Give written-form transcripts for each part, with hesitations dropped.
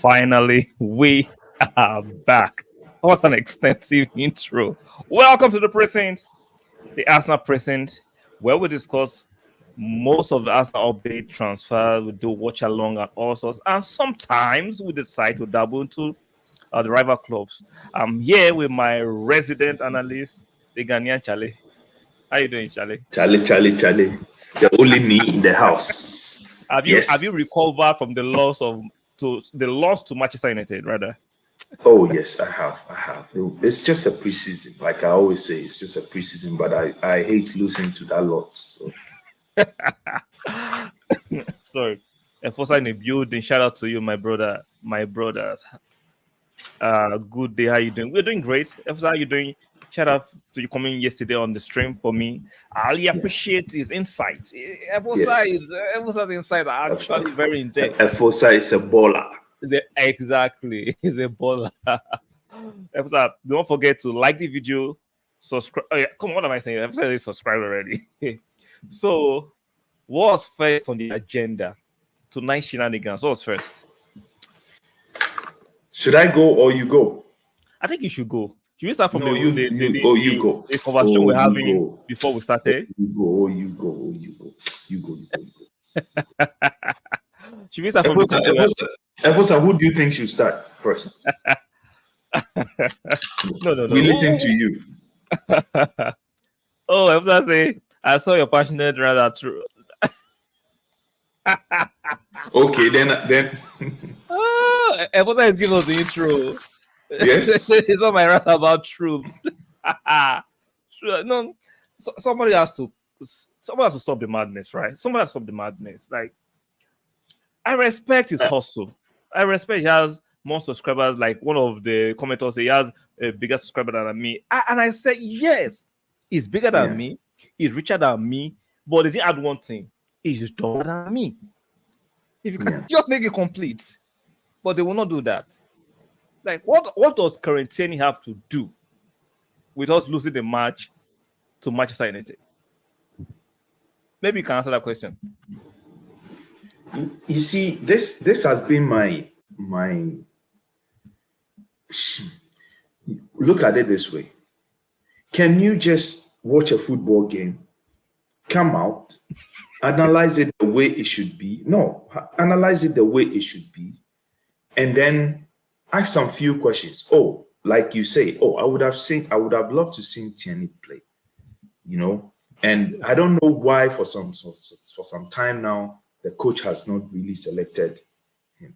Finally, we are back. What an extensive intro. Welcome to the Precinct, the Arsenal Precinct, where we discuss most of the Arsenal update transfer. We do watch along and all sorts, and sometimes we decide to dabble into the rival clubs. I'm here with my resident analyst, the Ghanaian Charlie. How you doing, Charlie? Charlie. The only me in the house. Have you recovered from the loss to Manchester United, rather? Oh yes, I have. It's just a preseason. Like I always say, it's just a preseason. But I hate losing to that lot. So. Sorry. Enforcer in the building. Shout out to you, my brother. My brothers. Good day. How you doing? We're doing great. Enforcer, how you doing? Shout out to you coming yesterday on the stream for me. I really appreciate his insight. Enforcer's insight are actually very in-depth. Enforcer is a baller. Exactly. He's a baller. Enforcer, don't forget to like the video. Subscribe. Oh, yeah. Come on, what am I saying? Enforcer is subscribed already. So, what's first on the agenda? Tonight's shenanigans. What's first? Should I go or you go? I think you should go. Should we start from you go. The conversation we're having before we started? You go. Should we start from Evosa, who do you think should start first? No. We listen to you. Oh, Evosa say, I saw your passionate rather true. Okay, then. Evosa is giving us the intro. Yes. It's not my rant about troops. No, somebody has to stop the madness, right? Somebody has to stop the madness. Like, I respect his hustle. I respect he has more subscribers. Like one of the commenters, he has a bigger subscriber than me. And I said, yes, he's bigger than me. He's richer than me. But they didn't add one thing. He's just taller than me. If you can just make it complete. But they will not do that. Like, what does Quarantini have to do with us losing the match to Manchester United? Maybe you can answer that question. You see, this has been my look at it this way. Can you just watch a football game, come out, analyze it the way it should be? No, analyze it the way it should be, and then ask some few questions. Oh, like you say, I would have loved to see Tierney play, and I don't know why for some time now the coach has not really selected him.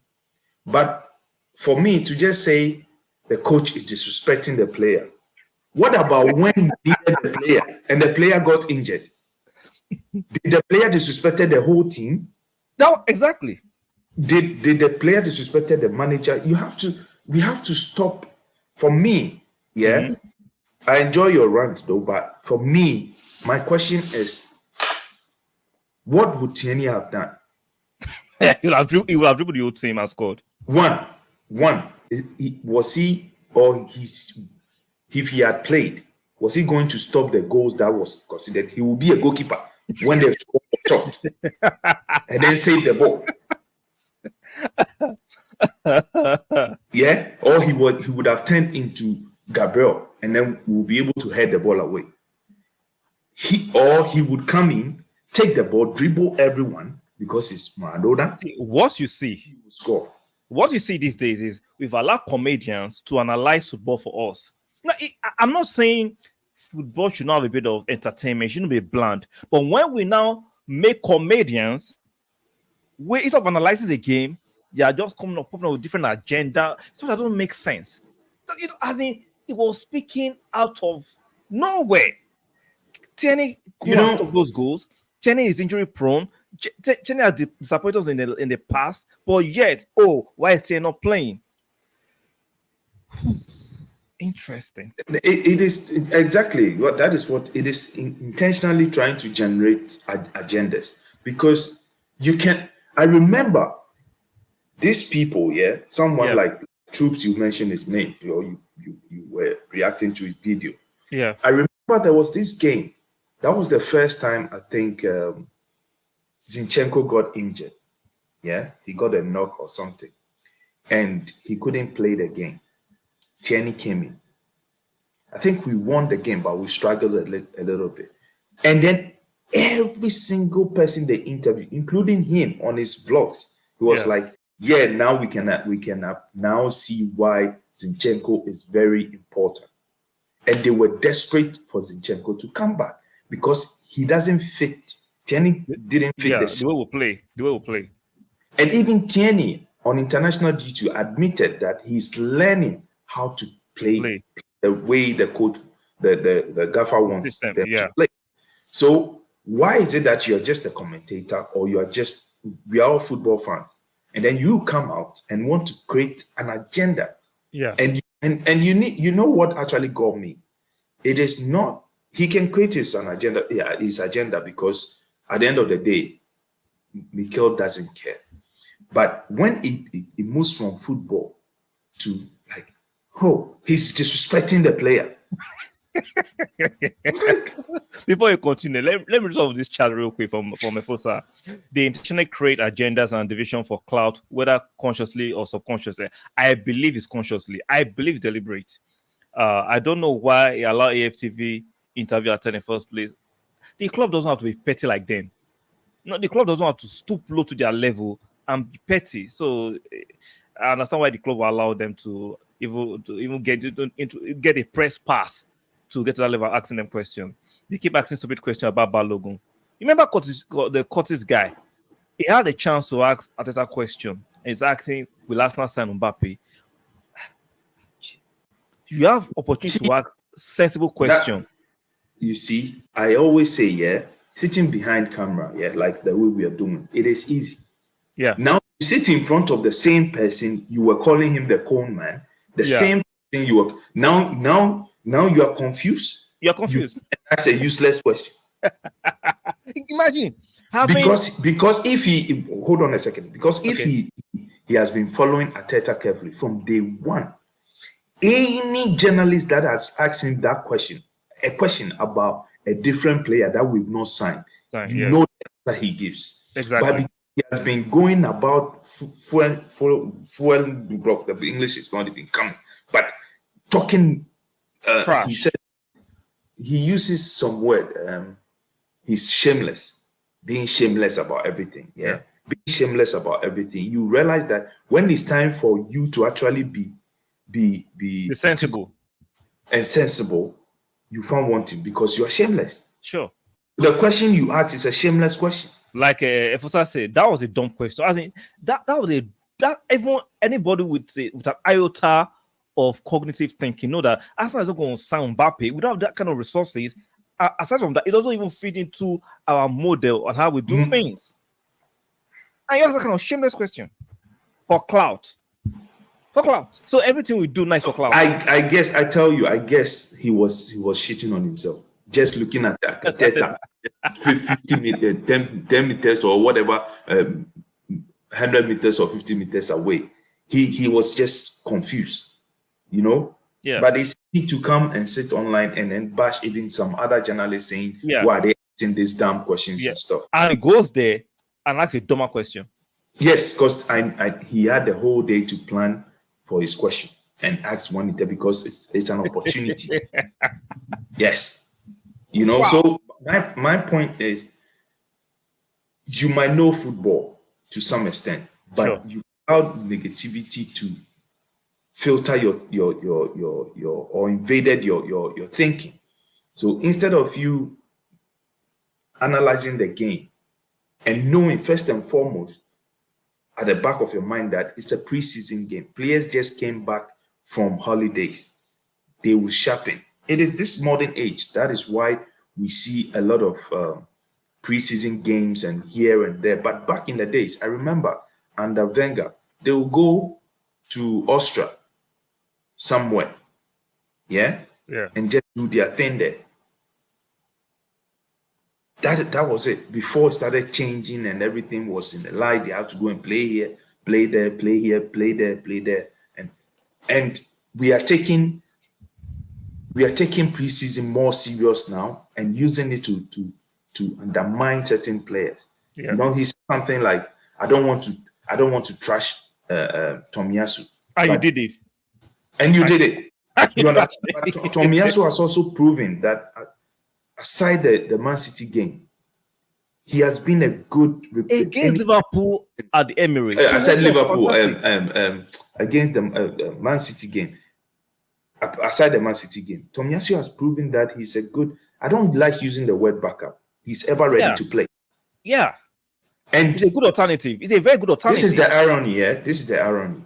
But for me to just say the coach is disrespecting the player, what about when he needed the player and the player got injured? Did the player disrespected the whole team? No, exactly. Did the player disrespected the manager? We have to stop. For me, I enjoy your rant though, but for me, my question is, what would Tierney have done? He would have dribbled the whole team and scored. One. If he had played, was he going to stop the goals that was considered? He would be a goalkeeper when they scored the shot and then save the ball. Or he would have turned into Gabriel and then we'll be able to head the ball away. He would come in, take the ball, dribble everyone because it's Maradona. What you see, he will score. What you see these days is we've allowed comedians to analyze football for us. Now, I'm not saying football should not have a bit of entertainment, it shouldn't be bland. But when we now make comedians, instead of analyzing the game, they are just popping up with different agenda. So that don't make sense. As in, he was speaking out of nowhere. Tierney could have stopped those goals. Tierney is injury prone. Tierney has disappointed us in the past, but yet, why is Tierney not playing? Interesting. It is exactly that is what it is intentionally trying to generate agendas because you can. I remember these people, someone like Troops. You mentioned his name, you were reacting to his video. Yeah, I remember there was this game. That was the first time I think Zinchenko got injured. Yeah, he got a knock or something. and he couldn't play the game. Tierney came in. I think we won the game, but we struggled a little bit. And then every single person they interviewed, including him on his vlogs, he was like, "Yeah, now we can now see why Zinchenko is very important." And they were desperate for Zinchenko to come back because he doesn't fit. Tierney didn't fit the way we play. The way we play. And even Tierney on international G2 admitted that he's learning how to play the way the coach, the gaffer wants them to play. So why is it that you're just a commentator or we are all football fans, and then you come out and want to create an agenda? Yeah. And you know what actually got me? It is not, he can create his agenda because at the end of the day, Mikel doesn't care. But when it moves from football to like, oh, he's disrespecting the player. Before you continue, let me resolve this chat real quick from Efosa. They intentionally create agendas and division for clout, whether consciously or subconsciously. I believe it's consciously. I believe deliberate. I don't know why he allowed AFTV interview at 10 in the first place. The club doesn't have to be petty like them. No, the club doesn't have to stoop low to their level and be petty. So I understand why the club will allow them to even get a press pass to get to that level, asking them questions. They keep asking stupid questions about Balogun. You remember the Curtis guy? He had a chance to ask Ateta question, and he's asking, "Will Arsenal sign Mbappe?" You have opportunity to ask sensible question. You see, I always say, sitting behind camera, like the way we are doing, it is easy. Yeah. Now you sit in front of the same person, you were calling him the cone man, same thing you were now you are confused. You're confused. That's a useless question. Imagine because if he hold on a second, because if he has been following Arteta carefully from day one, any journalist that has asked him that question, a question about a different player that we've not signed, know that he gives. Exactly. But he has been going about fuel block. The English is not even coming, but talking. He said he uses some word. He's shameless, being shameless about everything. Being shameless about everything. You realize that when it's time for you to actually be sensible and sensible, you found wanting because you are shameless. Sure. The question you asked is a shameless question. Like Efosa said, that was a dumb question. I think that was even anybody with an iota of cognitive thinking know that Arsenal is not going to sign Mbappe without that kind of resources. Aside from that, it doesn't even fit into our model on how we do things. And you ask that kind of shameless question for clout. So everything we do nice for clout. I guess he was shitting on himself. Just looking at that 50 meters, 10 meters or whatever, 100 meters or 50 meters away. He was just confused, you know? Yeah. But it's easy to come and sit online and then bash even some other journalists saying, why are they asking these damn questions and stuff? And he goes there and asks a dumber question. Yes, because he had the whole day to plan for his question and ask one interview because it's an opportunity. Yes. You know, so my point is, you might know football to some extent, but you allow negativity to filter your or invaded your thinking. So instead of you analyzing the game and knowing first and foremost at the back of your mind that it's a preseason game, players just came back from holidays, they will sharpen. It is this modern age. That is why we see a lot of preseason games and here and there. But back in the days, I remember under Wenger, they will go to Austria somewhere, and just do their thing there. That was it. Before it started changing and everything was in the light, they have to go and play here, play there, play here, play there, play there, and we are taking preseason more serious now and using it to undermine certain players. You know, he's something like, I don't want to trash Tomiyasu. And you did it. And you did it. You understand? But Tomiyasu has also proven that aside the Man City game, he has been a good against Liverpool at the Emirates. I said Liverpool against the Man City game. Aside the Man City game, Tomiyasu has proven that he's a good. I don't like using the word backup. He's ever ready to play. Yeah, and it's a good alternative. It's a very good alternative. This is the irony. Yeah, this is the irony.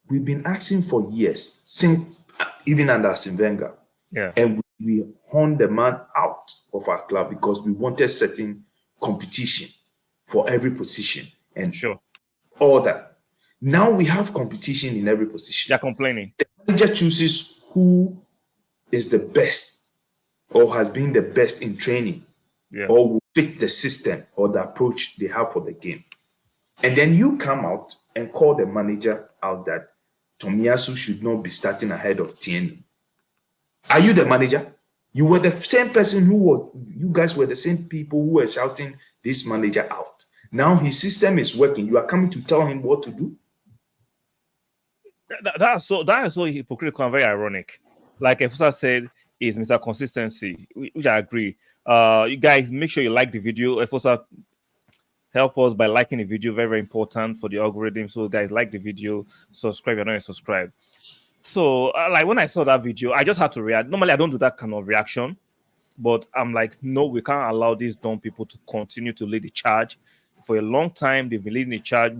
We've been asking for years, since even under Arsene Wenger. Yeah, and we horned the man out of our club because we wanted certain competition for every position and all that. Now we have competition in every position. They're complaining. The manager chooses who is the best or has been the best in training or will fit the system or the approach they have for the game. And then you come out and call the manager out that Tomiyasu should not be starting ahead of Tierney. Are you the manager? You were the same person you guys were the same people who were shouting this manager out. Now his system is working. You are coming to tell him what to do? That is so hypocritical and very ironic. Like Efusa said, is Mr. Consistency, which I agree. You guys make sure you like the video. Efusa, help us by liking the video. Very, very important for the algorithm. So guys, like the video, subscribe if you're not subscribed. So, like when I saw that video, I just had to react. Normally, I don't do that kind of reaction, but I'm like, no, we can't allow these dumb people to continue to lead the charge. For a long time, they've been leading the charge.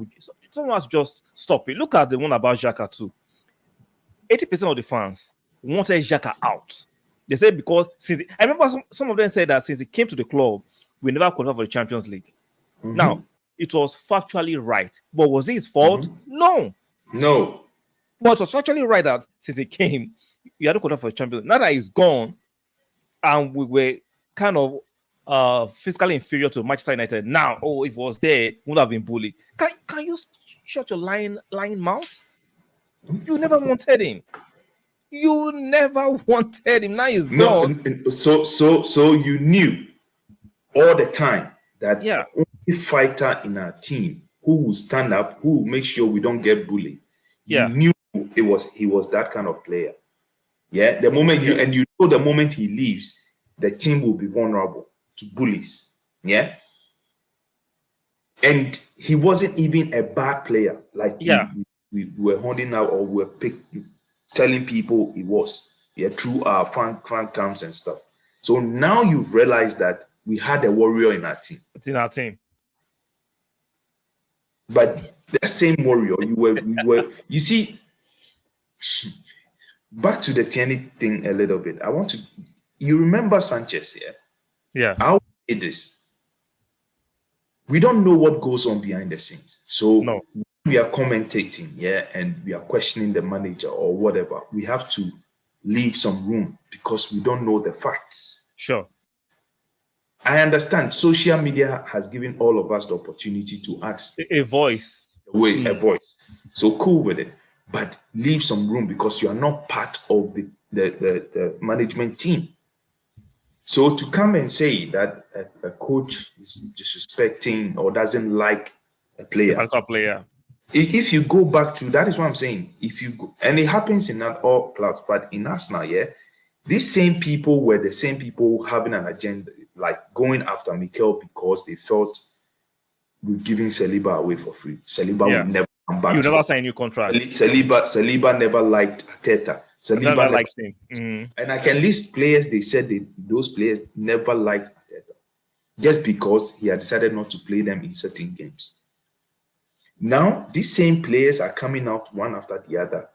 Someone has just stop it. Look at the one about Xhaka too. 80% of the fans wanted Xhaka out. They said because I remember some of them said that since he came to the club, we never qualified for the Champions League. Mm-hmm. Now, it was factually right, but was it his fault? Mm-hmm. No. But it was actually right that since he came, you had to qualify for a champion. Now that he's gone, and we were kind of physically inferior to Manchester United. Now, if it was there, would have been bullied. Can you shut your lying mouth? You never wanted him. You never wanted him. Now he's gone. So you knew all the time that the only fighter in our team who will stand up, who will make sure we don't get bullied. You knew he was that kind of player. Yeah. The moment you know the moment he leaves, the team will be vulnerable to bullies. Yeah. And he wasn't even a bad player. Like we were holding out or we were telling people he was. Yeah, through our fan camps and stuff. So now you've realized that we had a warrior in our team. It's in our team. But that same warrior, you see, back to the Tierney thing a little bit. You remember Sanchez here? Yeah. I'll say this. We don't know what goes on behind the scenes. So we are commentating, and we are questioning the manager or whatever. We have to leave some room because we don't know the facts. Sure. I understand social media has given all of us the opportunity to ask a voice. A voice. So cool with it. But leave some room because you are not part of the management team. So to come and say that a coach is disrespecting or doesn't like a player. If you go back to, that is what I'm saying. If you go, and it happens in not all clubs, but in Arsenal, these same people were the same people having an agenda, like going after Mikel because they felt we're giving Saliba away for free. Saliba would never come back. You never sign a new contract. Saliba never liked Arteta. Saliba never liked him. Mm-hmm. And I can list players. They said those players never liked Arteta just because he had decided not to play them in certain games. Now these same players are coming out one after the other,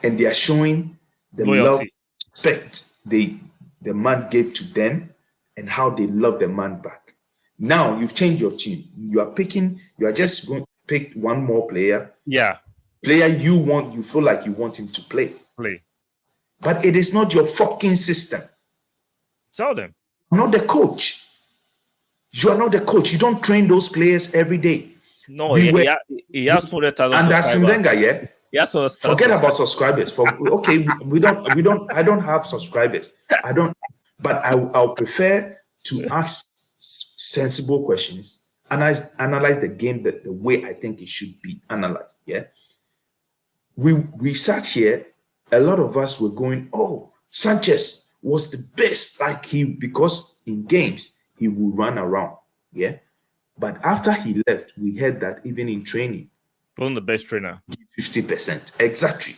and they are showing the love, respect the man gave to them, and how they love the man back. Now you've changed your team. You are just going to pick one more player. Yeah. Player you feel like you want him to play. But it is not your fucking system. Tell them. Not the coach. You are not the coach. You don't train those players every day. No, he has 200,000 and that's Wenger, forget about subscribers. I don't have subscribers. But I'll prefer to ask sensible questions. analyze the game the way I think it should be analyzed. Yeah. We sat here, a lot of us were going, oh, Sanchez was the best, because in games he would run around. Yeah. But after he left, we heard that even in training, wasn't the best trainer. 50%. Exactly.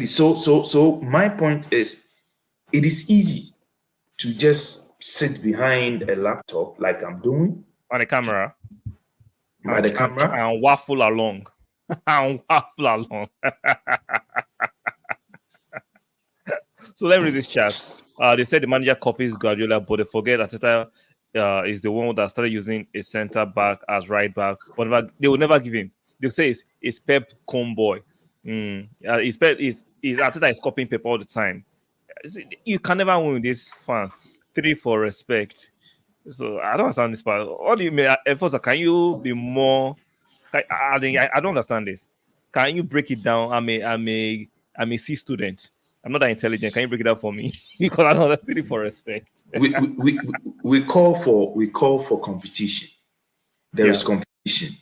So my point is, it is easy to just sit behind a laptop like I'm doing On the camera. by the camera and waffle along. And waffle along. So let me read this chat. They said the manager copies Guardiola, but they forget that Arteta is the one that started using a centre back as right back. But they will never give him. They'll say it's Pep Comboy. Arteta is copying Pep all the time. You can never win with this fan. 3 for respect. So I don't understand this part. What do you mean? Enforcer, can you be more? I don't understand this. Can you break it down? I'm a C student. I'm not that intelligent. Can you break it down for me? Because I don't have 3 for respect. we call for competition. There is competition.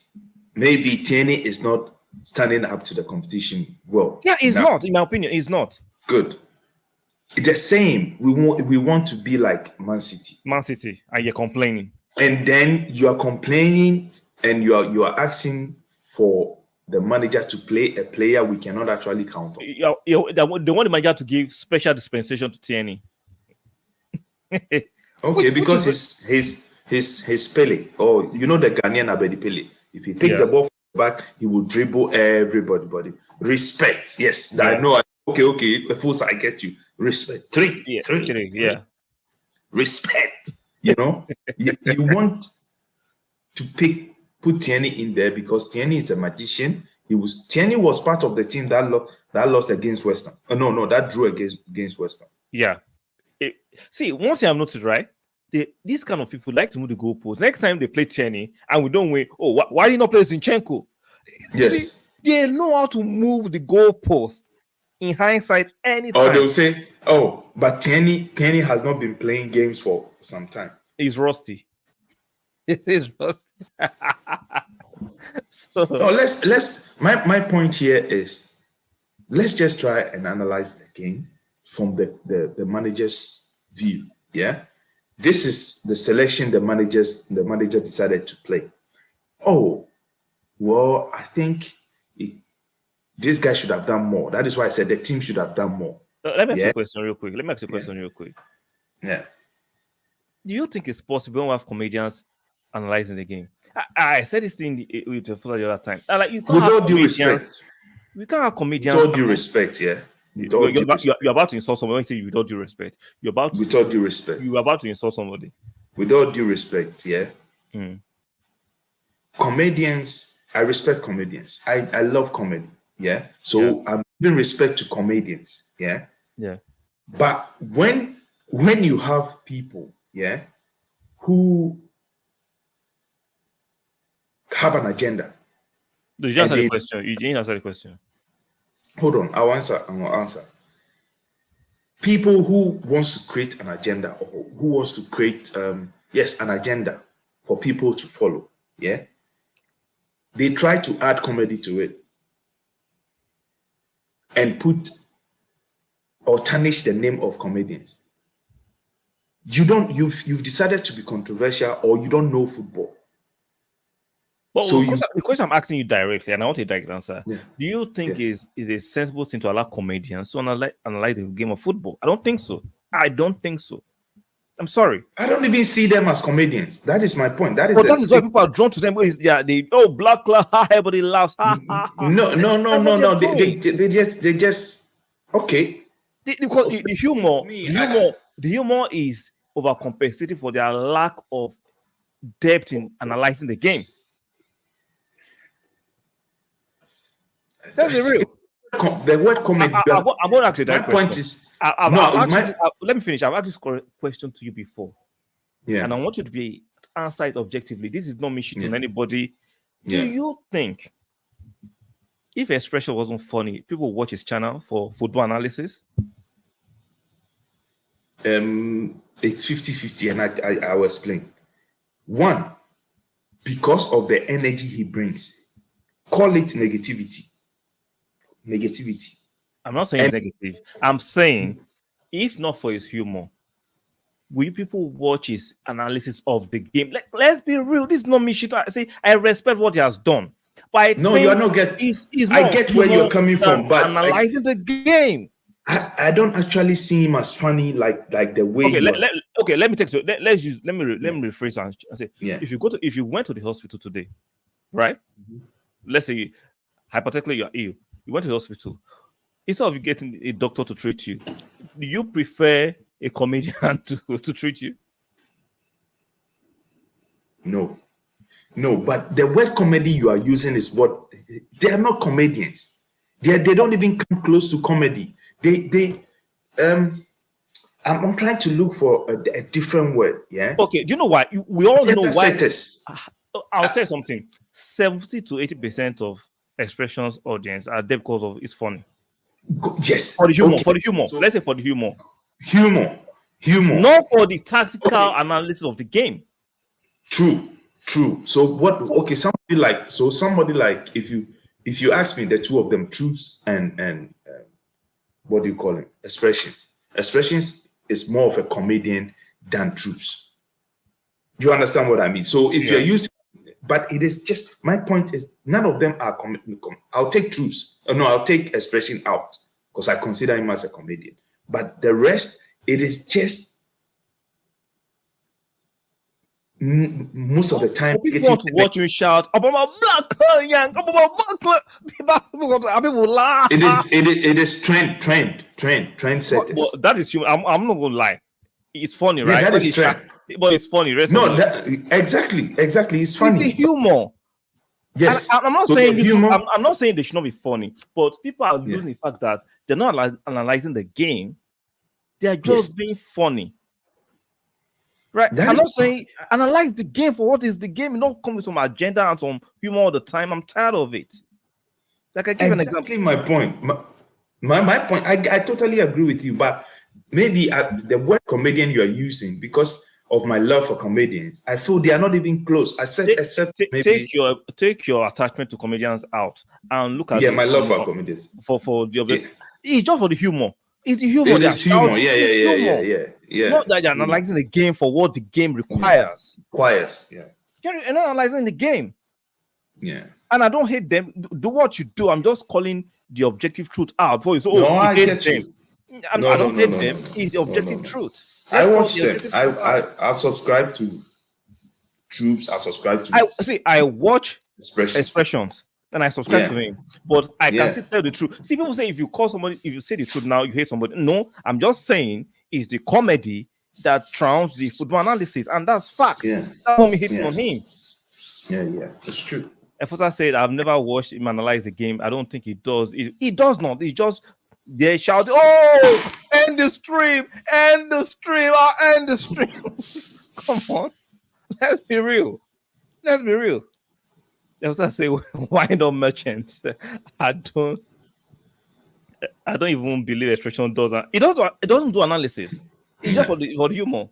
Maybe Tierney is not standing up to the competition well. Yeah, he's not. In my opinion, he's not. Good. The same. We want to be like Man City. And you're complaining. And then you are complaining, and you are asking for the manager to play a player we cannot actually count on. They want the manager to give special dispensation to Tierney. Okay, because his Pele, or the Ghanaian Abedi Pele. If he takes the ball back, he will dribble everybody. Respect, yes. I know. Okay. Fools, I get you. Respect. Three. Yeah. Respect. You want to put Tierney in there because Tierney is a magician. Tierney was part of the team that lost against West Ham. That drew against West Ham. Yeah. See, one thing I've noticed, right? These kind of people like to move the goalpost. Next time they play Tierney and we don't win, why you not play Zinchenko? Yes. See, they know how to move the goalpost. In hindsight, anytime. Or they'll say, but Tierney has not been playing games for some time. He's rusty. It is rusty. So no, let's my point here is, let's just try and analyze the game from the manager's view. Yeah. This is the selection the manager decided to play. Oh, well, I think this guy should have done more. That is why I said the team should have done more. Let me ask you a question real quick. Yeah. Do you think it's possible when we have comedians analyzing the game? I said this thing with the other time. With all due respect. We can't have comedians. With all due respect, yeah. You're about to insult somebody when you say with all due respect. With all due respect. You're about to insult somebody. With all due respect, yeah. Comedians, I respect comedians. I love comedy. Yeah. So I'm giving respect to comedians. Yeah. Yeah. But when you have people, yeah, who have an agenda. Did you answer the question? You didn't answer the question. Hold on, I'll answer. People who wants to create an agenda, or who wants to create an agenda for people to follow. Yeah. They try to add comedy to it and put or tarnish the name of comedians. You've decided to be controversial, or you don't know football. But so the question I'm asking you directly, and I want a direct answer. Yeah. Do you think is a sensible thing to allow comedians to analyze the game of football? I don't think so. I'm sorry. I don't even see them as comedians. That is my point. That is why people are drawn to them. Black cloud, everybody laughs. No. They just okay. The humor is overcompensating for their lack of depth in analyzing the game. That's real. The word comedy. I'm going to ask you that question. My point is, let me finish. I've asked this question to you before. Yeah. And I want you to be answer it objectively. This is not me shitting on anybody. Do you think if Expression wasn't funny, people would watch his channel for football analysis? It's 50-50, and I will explain. One, because of the energy he brings. Call it negativity. Negativity. I'm not saying it's negative. I'm saying, if not for his humor, will you people watch his analysis of the game? Let's be real. This is not me shit. I say I respect what he has done, but I No, think you are not he's I more get where you're coming from, but analyzing the game. I don't actually see him as funny like the way. Okay, let me take so let me rephrase and say, Yeah. if you went to the hospital today, right? Let's say hypothetically you're ill, you went to the hospital. Instead of you getting a doctor to treat you, do you prefer a comedian to treat you? No, but the word comedy you are using is what they are not comedians. They don't even come close to comedy. I'm trying to look for a different word. Yeah. Okay. Do you know why? We all know why. I'll tell you something. 70 to 80% of expressions audience are there because of it's funny. Yes. For the humor. Okay. For the humor. So, let's say for the humor. Humor. Not for the tactical analysis of the game. True. So what? Okay. Somebody like if you ask me, the two of them, truths and what do you call it? Expressions. Expressions is more of a comedian than truths. You understand what I mean? So if you're using, but it is just, my point is none of them are I'll take truths. No, I'll take expression out because I consider him as a comedian. But the rest, it is just most of the time. People want to watch you shout about my black young, about my black. People laugh. It is trend setters. Well, that is humor. I'm not gonna lie. It's funny, right? That is trend. But it's funny. Exactly. It's funny. It's the humor. Yes. And I'm not saying I'm not saying they should not be funny, but people are losing the fact that they're not analyzing the game. They are just being funny. Right. I'm not saying analyze the game for what is the game, not come with some agenda and some humor all the time. I'm tired of it. Like I give an example. My point. My point. I totally agree with you, but maybe the word comedian you are using, because of my love for comedians, I feel they are not even close. I said, take your attachment to comedians out and look at my love for comedians for the object. It's just for the humor. It's the humor. It's humor. Yeah. Not that you're analyzing the game for what the game requires. Yeah. You're not analyzing the game. Yeah. And I don't hate them. Do what you do. I'm just calling the objective truth out for you. So, I get you. I don't hate them. It's the objective truth. I watch them. I've subscribed to Troops. I've subscribed to. I watch expressions. And I subscribe to him, but I can still tell the truth. See, people say if you say the truth now, you hate somebody. No, I'm just saying it's the comedy that trumps the football analysis, and that's fact. That's not me hating on him. Yeah, it's true. Efosa said, "I've never watched him analyze the game. I don't think he does. He does not. It's just they shout, "Oh, end the stream! End the stream! End the stream!" Come on, let's be real. I say, wind up merchants. I don't even believe expression does. It doesn't do analysis. It's just for the humor.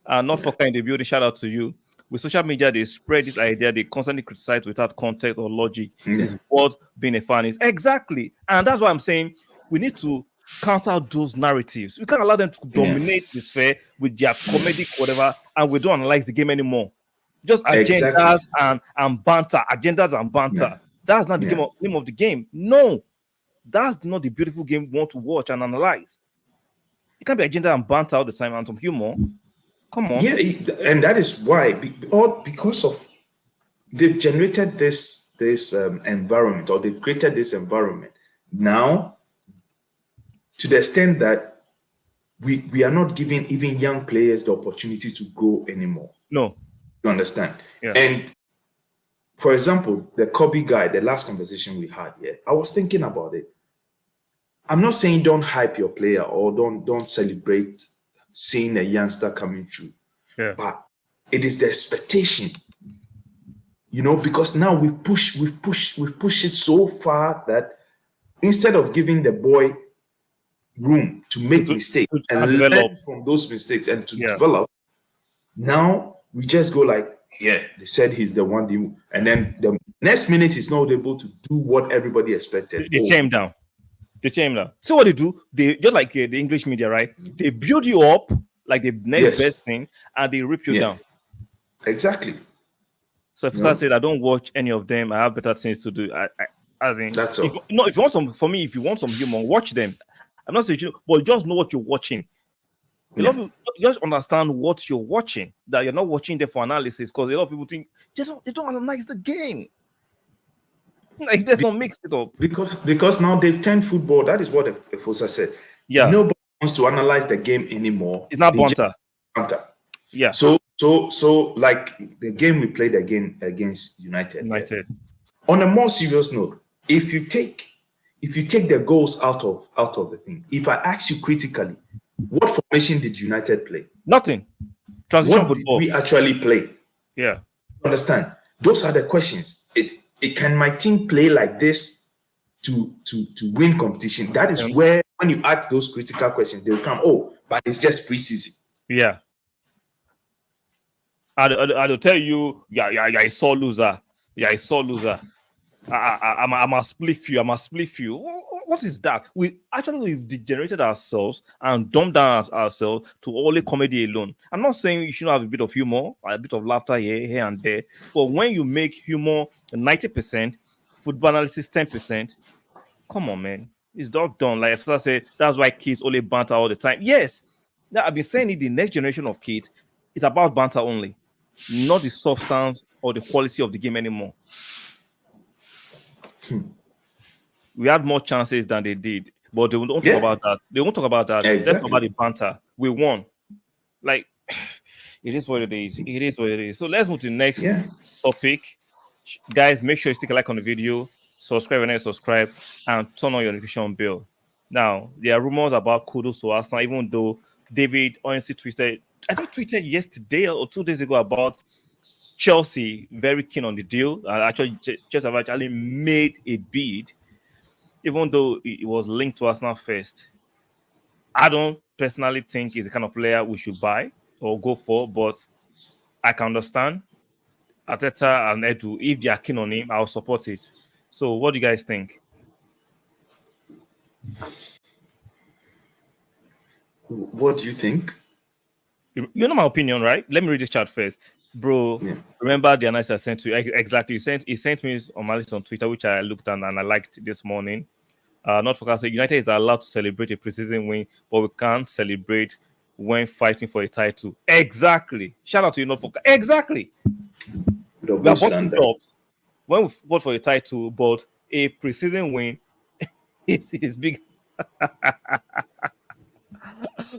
Not for kind of beauty. Shout out to you. With social media, they spread this idea. They constantly criticize without context or logic. Is what being a fan is. Exactly. And that's why I'm saying we need to counter those narratives. We can't allow them to dominate the sphere with their comedic whatever, and we don't analyze the game anymore. Just agendas and banter. Yeah. That's not the name of the game. No, that's not the beautiful game we want to watch and analyze. It can't be agenda and banter all the time and some humor. Come on. Yeah, and that is why, because of they've generated this environment, or they've created this environment now, to the extent that we are not giving even young players the opportunity to go anymore. No. You understand? Yeah. And for example, the Kobe guy, the last conversation we had here, I was thinking about it. I'm not saying don't hype your player or don't celebrate seeing a youngster coming through. Yeah. But it is the expectation, because now we've pushed it so far that instead of giving the boy room to make mistakes and learn from those mistakes and to develop, now we just go like, yeah, they said he's the one, and then the next minute he's not able to do what everybody expected. They tear him down. They tear him down. So what they do, they just like the English media, right? They build you up like the next best thing, and they rip you down. Exactly. So if I said I don't watch any of them, I have better things to do. As in, that's all. If you want some, for me, if you want some humor, watch them. I'm not saying, but just know what you're watching. A lot of people just understand what you're watching. That you're not watching there for analysis, because a lot of people think they don't analyze the game. Like they don't mix it up. Because now they've turned football. That is what Efosa said. Yeah. Nobody wants to analyze the game anymore. It's not banter. Yeah. So like the game we played against United. On a more serious note, if you take the goals out of the thing, if I ask you critically, what formation did United play? Nothing. Transition football. Did we actually play? Yeah. Understand? Those are the questions. It can my team play like this to win competition? That is where when you ask those critical questions, they'll come. Oh, but it's just preseason. Yeah. I'll tell you, yeah, a sore loser. Yeah, a sore loser. I must split you. What is that? We've degenerated ourselves and dumbed down ourselves to only comedy alone. I'm not saying you shouldn't have a bit of humor, a bit of laughter here and there, but when you make humor 90%, football analysis 10%, come on, man, it's not done. Like if I say that's why kids only banter all the time. Yes, I've been saying it. The next generation of kids is about banter only, not the substance or the quality of the game anymore. We had more chances than they did, but they won't talk about that. They won't talk about that. Exactly. Let's talk about the banter. We won. Like, it is what it is. It is what it is. So let's move to the next topic. Guys, make sure you stick a like on the video, subscribe when you subscribe, and turn on your notification bell. Now, there are rumors about KUDUS to Arsenal, even though David honestly tweeted yesterday or 2 days ago about Chelsea very keen on the deal. Actually, Chelsea have actually made a bid, even though it was linked to Arsenal first. I don't personally think he's the kind of player we should buy or go for, but I can understand Arteta and Edu. If they are keen on him, I'll support it. So, what do you guys think? What do you think? You know my opinion, right? Let me read this chat first. Bro, remember the analysis I sent to you? Exactly. He sent me on my list on Twitter, which I looked at and I liked this morning. Not for say United is allowed to celebrate a preseason win, but we can't celebrate when fighting for a title. Exactly. Shout out to you, not for exactly. We are both jobs when we fought for a title, but a preseason win is big.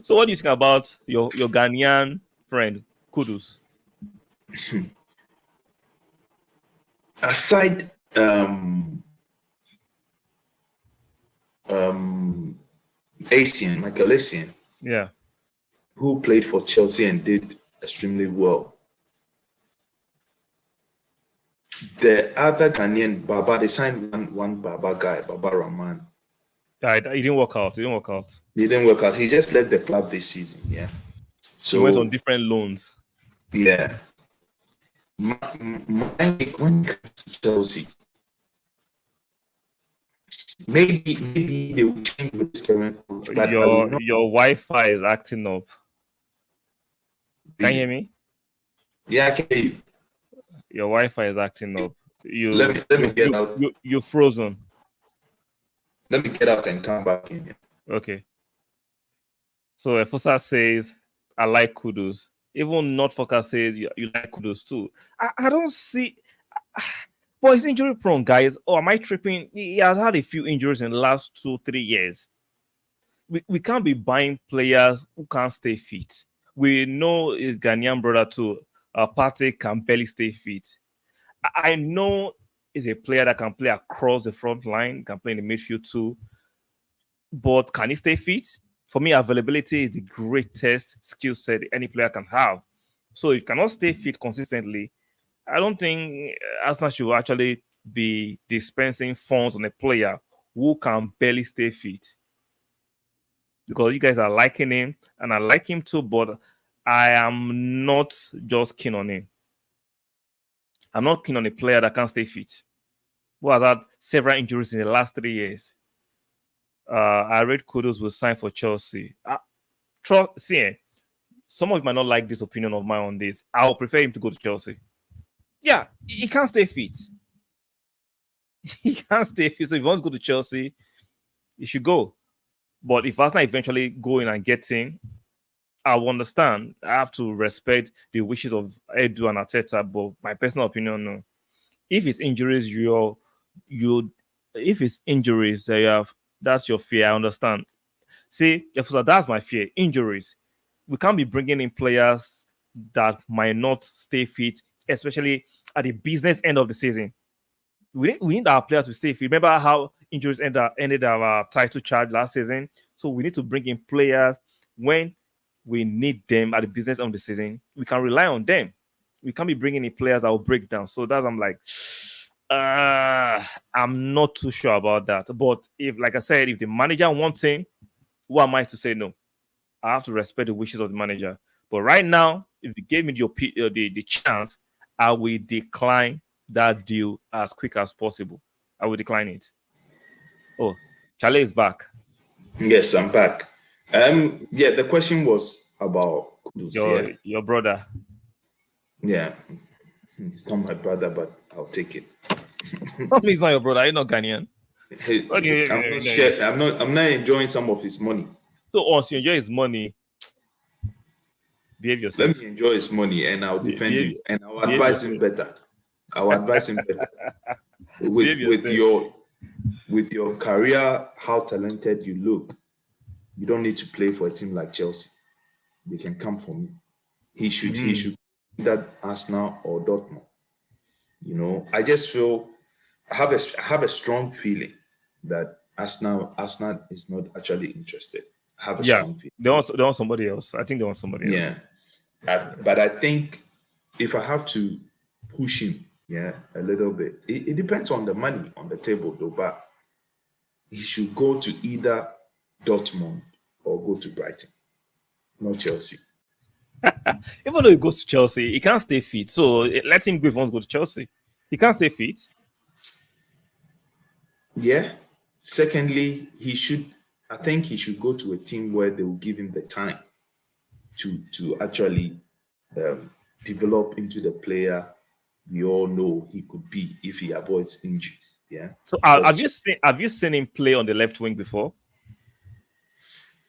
So, what do you think about your Ghanaian friend KUDUS? Aside Michael Essien, who played for Chelsea and did extremely well. The other Ghanaian, Baba, they signed one Baba guy, Baba Rahman. He didn't work out. He didn't work out. He just left the club this season. Yeah. So he went on different loans. Yeah. When it comes to Chelsea, maybe they will change with this current coach. But your Wi-Fi is acting up. Can you hear me? Yeah, I can hear you. Your Wi-Fi is acting up. Let me get out. You're frozen. Let me get out and come back in here. Okay. So Efosa says, I like KUDUS. Even not focus says you like KUDUS too. I don't see. But he's injury prone, guys. Oh, am I tripping? He has had a few injuries in the last 2-3 years. We can't be buying players who can't stay fit. We know his Ghanaian brother too. Partey can barely stay fit. I know he's a player that can play across the front line, can play in the midfield too. But can he stay fit? For me, availability is the greatest skill set any player can have. So if you cannot stay fit consistently, I don't think Arsenal should actually be dispensing funds on a player who can barely stay fit. Because you guys are liking him, and I like him too, but I am not just keen on him. I'm not keen on a player that can't stay fit, who has had several injuries in the last 3 years. I read KUDUS will sign for Chelsea. See, some of you might not like this opinion of mine on this. I would prefer him to go to Chelsea. Yeah, he can't stay fit. He can't stay fit. So if he wants to go to Chelsea, he should go. But if Arsenal eventually go in and get him, I will understand. I have to respect the wishes of Edu and Arteta, but my personal opinion, no. If it's injuries, if it's injuries that you have, that's your fear. I understand. See, that's my fear. Injuries. We can't be bringing in players that might not stay fit, especially at the business end of the season. We need our players to stay fit. Remember how injuries ended our title charge last season? So we need to bring in players when we need them at the business end of the season. We can rely on them. We can't be bringing in players that will break down. So that's I'm like, I'm not too sure about that. But if, like I said, if the manager wants him, who am I to say no? I have to respect the wishes of the manager. But right now, if you gave me the chance, I will decline that deal as quick as possible. I will decline it. Oh, Chale is back. Yes, I'm back. Yeah, the question was about KUDUS. Your brother. Yeah, he's not my brother, but I'll take it. He's not your brother. You're not Ghanaian. Hey, Okay, I'm not enjoying some of his money. So once you enjoy his money, behave yourself. Let me enjoy his money, and I'll defend him, and I'll advise him better. I'll advise him better. With your career, how talented you look, you don't need to play for a team like Chelsea. They can come for me. He should either Arsenal or Dortmund. You know, I just feel I have a strong feeling that Arsenal is not actually interested. I have a strong feeling. They want somebody else. I think they want somebody else. But I think if I have to push him, a little bit, it depends on the money on the table though, but he should go to either Dortmund or go to Brighton, not Chelsea. Even though he goes to Chelsea, he can't stay fit. So let him go if he wants to go to Chelsea. He can't stay fit. Yeah. Secondly, I think he should go to a team where they will give him the time to actually develop into the player we all know he could be if he avoids injuries. Yeah. So have you seen him play on the left wing before?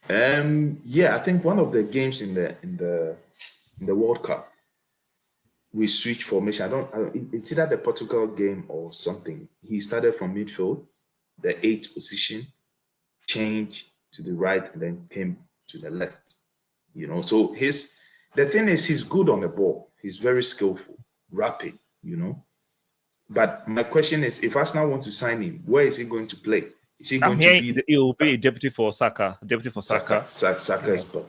Yeah, I think one of the games in the World Cup, we switched formation. It's either the Portugal game or something. He started from midfield, the 8th position, changed to the right, and then came to the left. You know, so the thing is, he's good on the ball. He's very skillful, rapid. You know, but my question is, if Arsenal want to sign him, where is he going to play? Is he going to be? He will be a deputy for Saka. Saka is but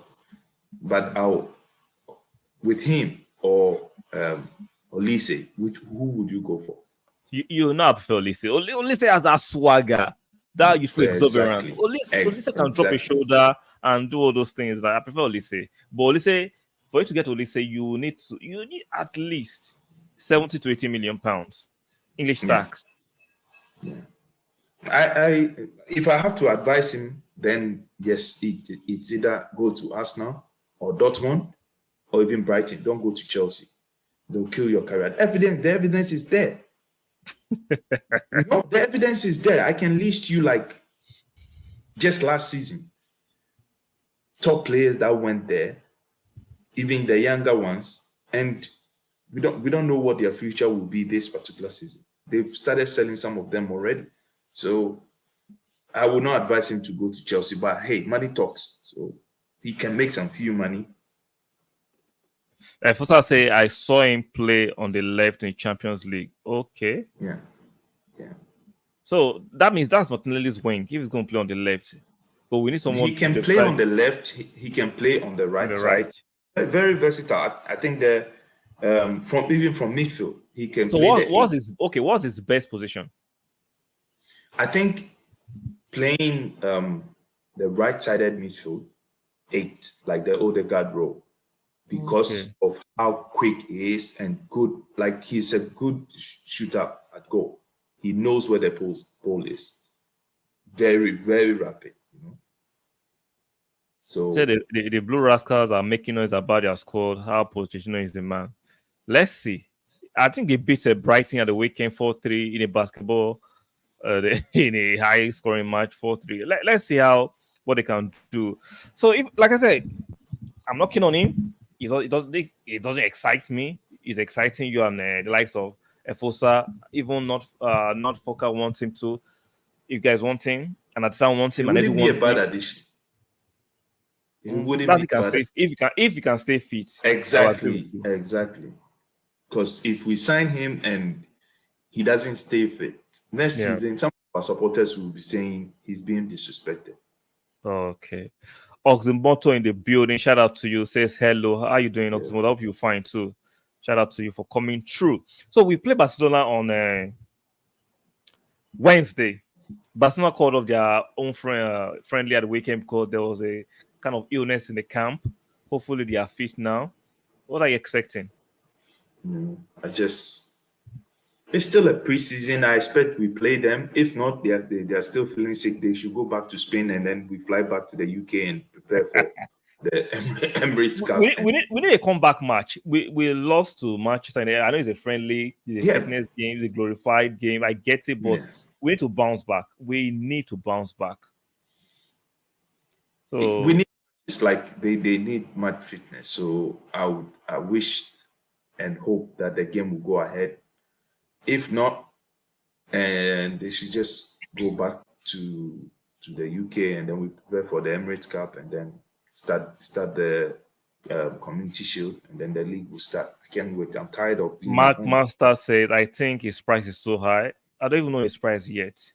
with him or Olise, who would you go for? You know, I prefer Olise. Olise has a swagger that you feel exuberant. Exactly. Olise can drop a shoulder and do all those things. But I prefer Olise. But Olise, for you to get Olise, you need at least 70 to 80 million pounds English tax. Yeah. I if I have to advise him, then yes, it's either go to Arsenal or Dortmund or even Brighton. Don't go to Chelsea. They'll kill your career. The evidence is there. The evidence is there. I can list you like just last season. Top players that went there, even the younger ones, and we don't know what their future will be this particular season. They've started selling some of them already. So I would not advise him to go to Chelsea, but hey, money talks. So he can make some few money. First I'll say I saw him play on the left in the Champions League. Okay. Yeah. So that means that's Martinelli's wing. If he's going to play on the left. But we need someone. He can play on the left. He can play on the right side. Very versatile. I think from midfield he can. So what's his best position? I think playing the right-sided midfield, 8, like the Odegaard role. because of how quick he is and good. Like, he's a good shooter at goal. He knows where the ball is. Very, very rapid. So say the Blue Rascals are making noise about their squad. How Pochettino is the man. Let's see. I think they beat Brighton at the weekend 4-3 in a basketball, in a high scoring match 4-3. Let's see what they can do. So, if, like I said, I'm not keen on him. It doesn't excite me. It's exciting you and the likes of Efosa. Even not Foka wants him to. If you guys want him, and at the time want him, it and wouldn't everyone be a bad addition. It wouldn't that's be can bad. stay if he can stay fit. Exactly. Because if we sign him and he doesn't stay fit next season, some of our supporters will be saying he's being disrespected. Okay. Oxymoto in the building. Shout out to you. Says hello. How are you doing, Oxymoto? I hope you're fine too. Shout out to you for coming through. So we play Barcelona on Wednesday. Barcelona called off their own friendly at the weekend because there was a kind of illness in the camp. Hopefully they are fit now. What are you expecting? It's still a preseason. I expect we play them. If not, they are still feeling sick. They should go back to Spain and then we fly back to the UK and prepare for the Emirates Cup. We need a comeback match. We lost to Manchester United. I know it's a friendly, it's a fitness game, it's a glorified game. I get it, but we need to bounce back. We need to bounce back. So we need. It's like they need match fitness. So I wish and hope that the game will go ahead. If not, and they should just go back to the UK and then we prepare for the Emirates Cup and then start the Community Shield and then the league will start. I can't wait. I'm tired of being Mark Master said, I think his price is so high. I don't even know his price yet.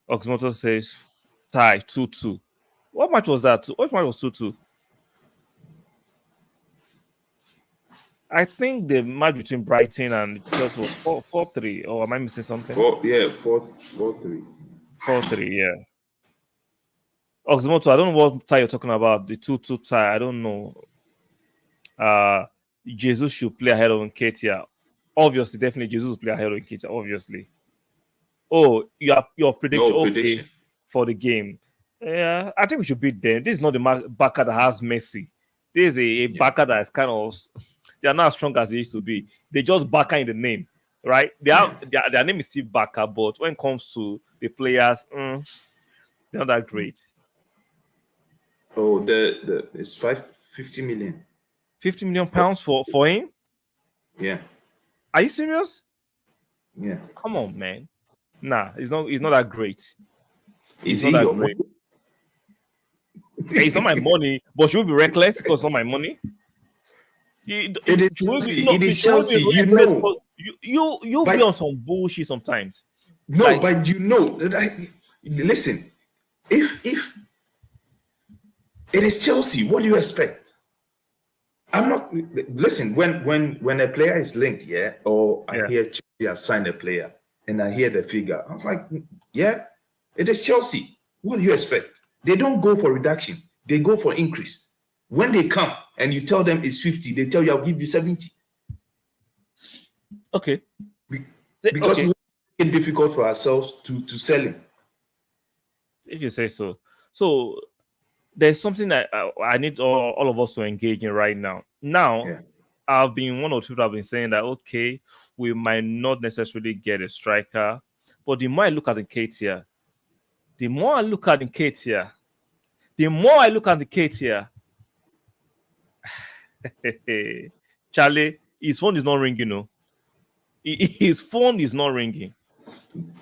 Oxmoto says, tie 2-2. What match was that? What match was 2-2? I think the match between Brighton and Chelsea was 4-3. Or am I missing something? 4-3. 4-3, yeah. Oxmoto, I don't know what tie you're talking about. The 2-2 tie. I don't know. Jesus should play ahead of Nketiah. Obviously, definitely Jesus will play ahead of Nketiah, obviously. Oh, your prediction for the game. Yeah, I think we should beat them. This is not the Barca that has Messi. This is a Barca that is kind of, they are not as strong as they used to be. They just Barca in the name, right? Their name is still Barca, but when it comes to the players, they're not that great. Oh, it's 50 million. 50 million pounds for him? Yeah. Are you serious? Yeah. Come on, man. Nah, he's not that great. Is he your money? It's not my money, but should we be reckless because it's not my money? It is Chelsea. You know. You be on some bullshit sometimes. No, but you know. Listen, if it is Chelsea, what do you expect? I'm not. Listen, when a player is linked, or I hear Chelsea have signed a player, and I hear the figure, I'm like, it is Chelsea. What do you expect? They don't go for reduction. They go for increase. When they come and you tell them it's 50, they tell you, I'll give you 70. Okay. Because we make it difficult for ourselves to sell him. If you say so. So there's something that I need all of us to engage in right now. I've been one or two that have been saying that, okay, we might not necessarily get a striker. But the more I look at Nketiah, Charlie, his phone is not ringing, His phone is not ringing.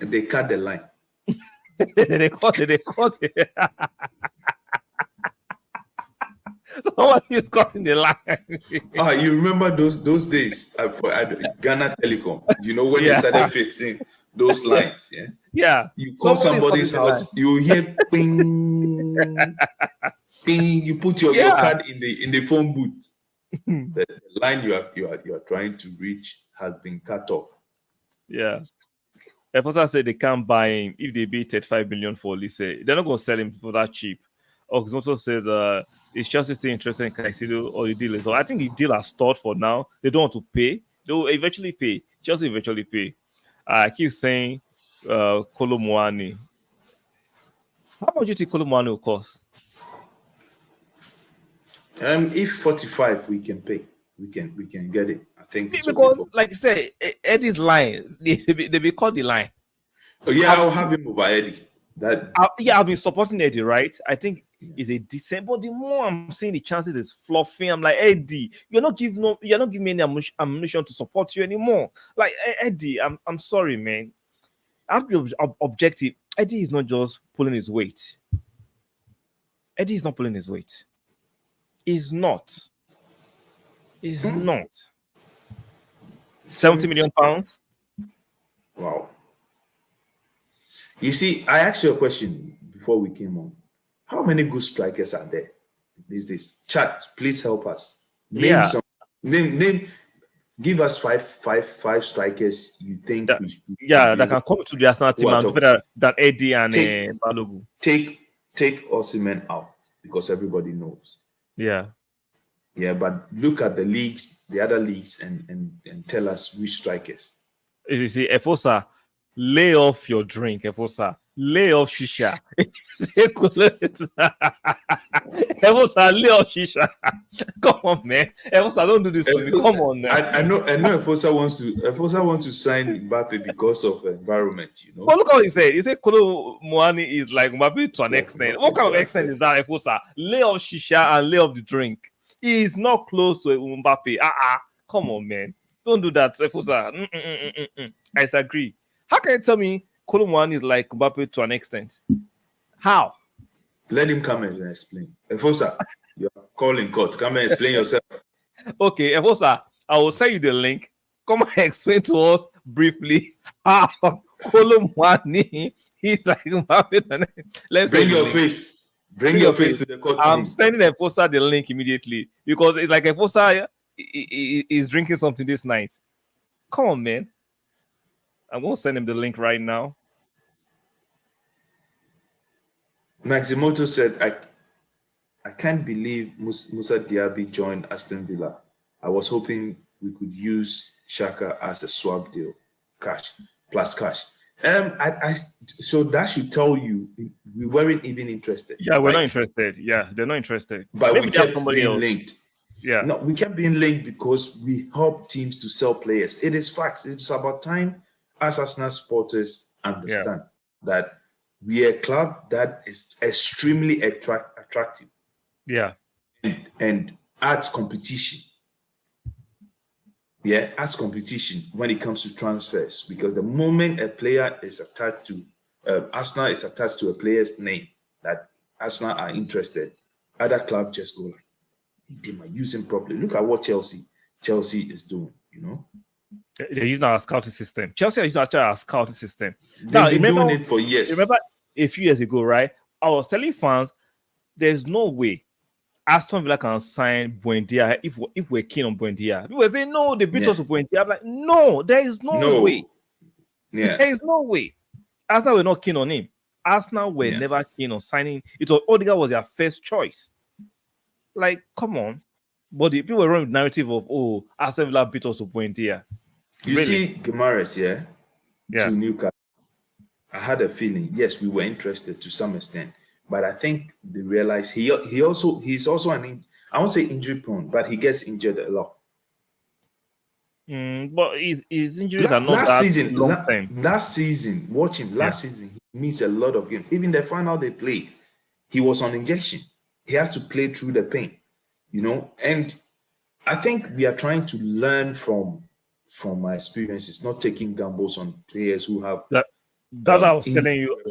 They cut the line. they cut it. Someone is cutting the line. You remember those days for Ghana Telecom? You know when they started fixing those lines, Yeah. You call somebody's house, you hear ping, ping. You put your card in the phone booth. The line you are trying to reach has been cut off. Yeah. Efosa said they can't buy him if they pay 35 million for Lise. They're not going to sell him for that cheap. Oxmoto says Is Chelsea still interested in Caicedo or the deal is? So I think the deal has stalled for now. They don't want to pay. They will eventually pay. Chelsea eventually pay. I keep saying Kolo Muani. How much do you think Kolo Muani will cost? If 45 we can pay, we can get it. I think it's Because, okay like you say, Eddie's line, they be called the line. oh yeah, I'll have him over Eddie. I've been supporting Eddie, right? I think is a decent, but the more I'm seeing the chances is fluffing. I'm like, Eddie, you're not giving me any ammunition to support you anymore. Like Eddie, I'm sorry, man. I have to be objective. Eddie is not just pulling his weight. Eddie is not pulling his weight. He's not. He's not. 70 million pounds. Wow. You see, I asked you a question before we came on. How many good strikers are there these days? Chat, please help us. Name some. Name. Give us five strikers you think that can come to the Arsenal team and do better than Eddie and Balogun. Take Osimhen out because everybody knows. Yeah. Yeah, but look at the leagues, the other leagues, and tell us which strikers. You see, Efosa, lay off your drink, Efosa. Lay off shisha. Efosa, lay off shisha. Come on, man. Efosa, don't do this to me. Come on, man. I know Efosa wants to sign Mbappe because of environment, you know. But look how he said. He said Kolo Muani is like Mbappe to an extent. What kind of extent is that, Efosa? Lay off shisha and lay off the drink. He is not close to Mbappe. Come on, man. Don't do that, Efosa. I disagree. How can you tell me Kolo Muani is like Mbappe to an extent? How? Let him come and explain. Efosa, you're calling court. Come and explain yourself. Okay, Efosa, I will send you the link. Come and explain to us briefly how Kolo Muani is like Mbappe. Let's bring your face. Bring your face to the court. I'm sending Efosa the link immediately because it's like Efosa is drinking something this night. Come on, man. I'm going to send him the link right now. Maximoto said, I can't believe Musa Diaby joined Aston Villa. I was hoping we could use Xhaka as a swap deal. Cash. So that should tell you we weren't even interested. Yeah, we're not interested. Yeah, they're not interested. But maybe we kept being linked. Yeah. No, we kept being linked because we help teams to sell players. It is facts. It's about time as Arsenal supporters understand that we are a club that is extremely attractive. Yeah. And adds competition. Yeah, adds competition when it comes to transfers. Because the moment a player is attached to, Arsenal is attached to a player's name that Arsenal are interested, other clubs just go like, they might use him properly. Look at what Chelsea is doing, you know. They're using our scouting system. Chelsea is using our scouting system. They've been doing it for years. Remember a few years ago, right? I was telling fans, there's no way Aston Villa can sign Buendia if we're keen on Buendia. People were saying, no, they beat us with Buendia. I'm like, no, there is no way. Yeah. There is no way. Arsenal were not keen on him. Arsenal were never keen on signing. It was Odegaard was their first choice. Like, come on. But the people were running with the narrative of, Aston Villa beat us with Buendia. You see Guimaraes, to Newcastle. I had a feeling, yes, we were interested to some extent, but I think they realized he's also I won't say injury prone, but he gets injured a lot. But his injuries are not that long time. Last season, watch him. Last season, he missed a lot of games. Even the final they played, he was on injection. He has to play through the pain, you know. And I think we are trying to learn from my experiences, not taking gambles on players who have. That I was telling you,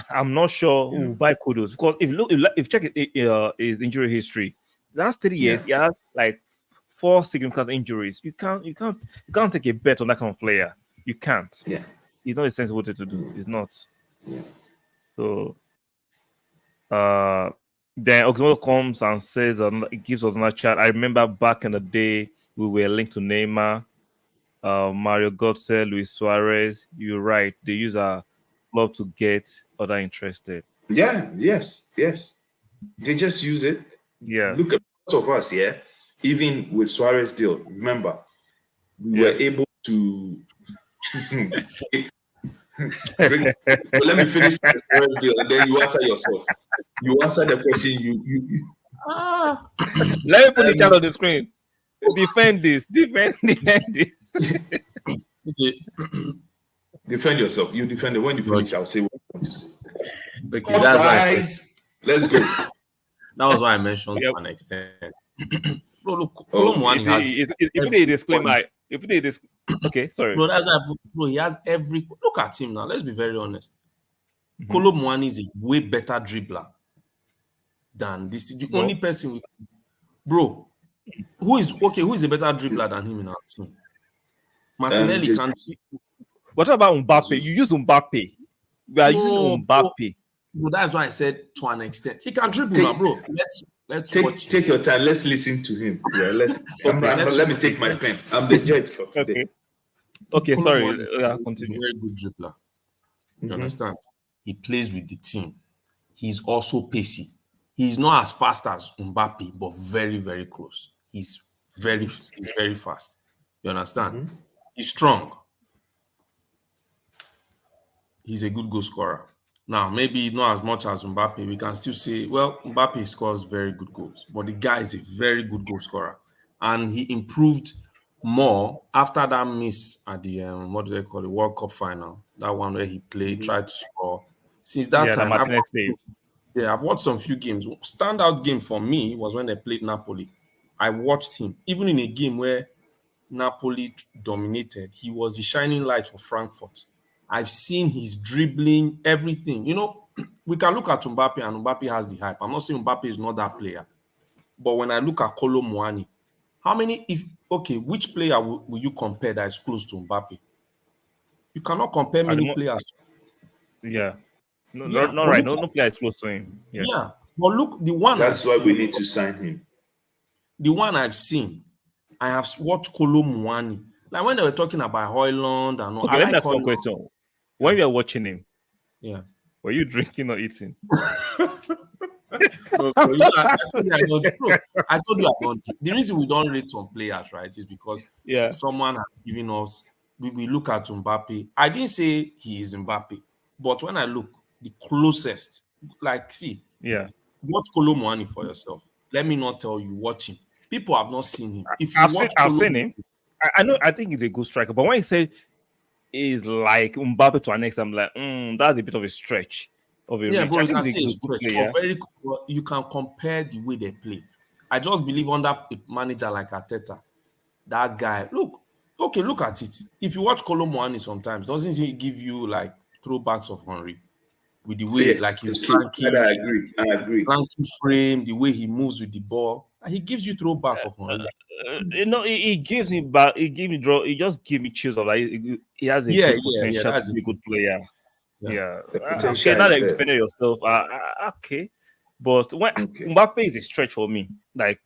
I'm not sure who will buy KUDUS because if you check his injury history, last 3 years he had like 4 significant injuries. You can't take a bet on that kind of player. You can't. Yeah, it's not a sensible thing to do. It's not. Yeah. So, then Oxmodo comes and says, it gives us another chat. I remember back in the day we were linked to Neymar, Mario Götze, Luis Suarez. You're right. They use our club to get other interested. Yeah. Yes. They just use it. Yeah. Look at most of us, yeah. Even with Suarez deal, remember, we were able to bring. So let me finish with the Suarez deal, and then you answer yourself. You answer the question. Let me put the chat on the screen. Defend this. Defend this. Okay. Defend yourself. You defend it. When you finish, I'll say what I want to say. Okay, that's why I said, let's go. that was why I mentioned to an extent. Bro, look, if they disclaimer, if they okay, sorry. Bro, that's why, bro, he has every. Look at him now. Let's be very honest. Kolo Muani is a way better dribbler than this. The only person, bro, who is a better dribbler than him in our team? Martinelli can't. What about Mbappe? You use Mbappe. We are using Mbappe. Bro, that's why I said to an extent. He can dribble now, bro. Let's watch. Take your time. Let's listen to him. Yeah, let me take my pen. I'm the judge for today. Okay, sorry. Continue. Very good dribbler. You understand? He plays with the team. He's also pacey. He's not as fast as Mbappe, but very, very close. He's very fast. You understand? He's strong. He's a good goal scorer. Now, maybe not as much as Mbappe. We can still say, well, Mbappe scores very good goals, but the guy is a very good goal scorer. And he improved more after that miss at the, what do they call it, World Cup final. That one where he played, tried to score. Since that time, I've watched some few games. Standout game for me was when they played Napoli. I watched him. Even in a game where Napoli dominated, he was the shining light for Frankfurt. I've seen his dribbling, everything. You know, we can look at Mbappe and Mbappe has the hype. I'm not saying Mbappe is not that player. But when I look at Kolo Muani, which player will you compare that is close to Mbappe? You cannot compare many players. Yeah. No, right. No player is close to him. Yeah. But look, the one that's why we need to sign him. The one I've seen, I have watched Kolo Muani. Like when they were talking about Højlund and all. Okay, let me ask you a question. When you are watching him, were you drinking or eating? I told you I don't drink. The reason we don't rate some players, right, is because someone has given us. We look at Mbappe. I didn't say he is Mbappe, but when I look, the closest, watch Kolo Muani for yourself. Let me not tell you, watch him. People have not seen him. If you I've seen him. I know. I think he's a good striker, but when you say is like Mbappe to an next, I'm like, that's a bit of a stretch. Bro, you can say a stretch. You can compare the way they play. I just believe under a manager like Arteta, that guy. Look at it. If you watch Kolo Muani sometimes, doesn't he give you like throwbacks of Henry with the way like his flanking, I agree. Flanking frame, the way he moves with the ball, he gives you throwback of Henry. He gives me back. He just give me chills of like he has a good potential to be a good player. Okay, now that you defended yourself, okay. But when Mbappe is a stretch for me. Like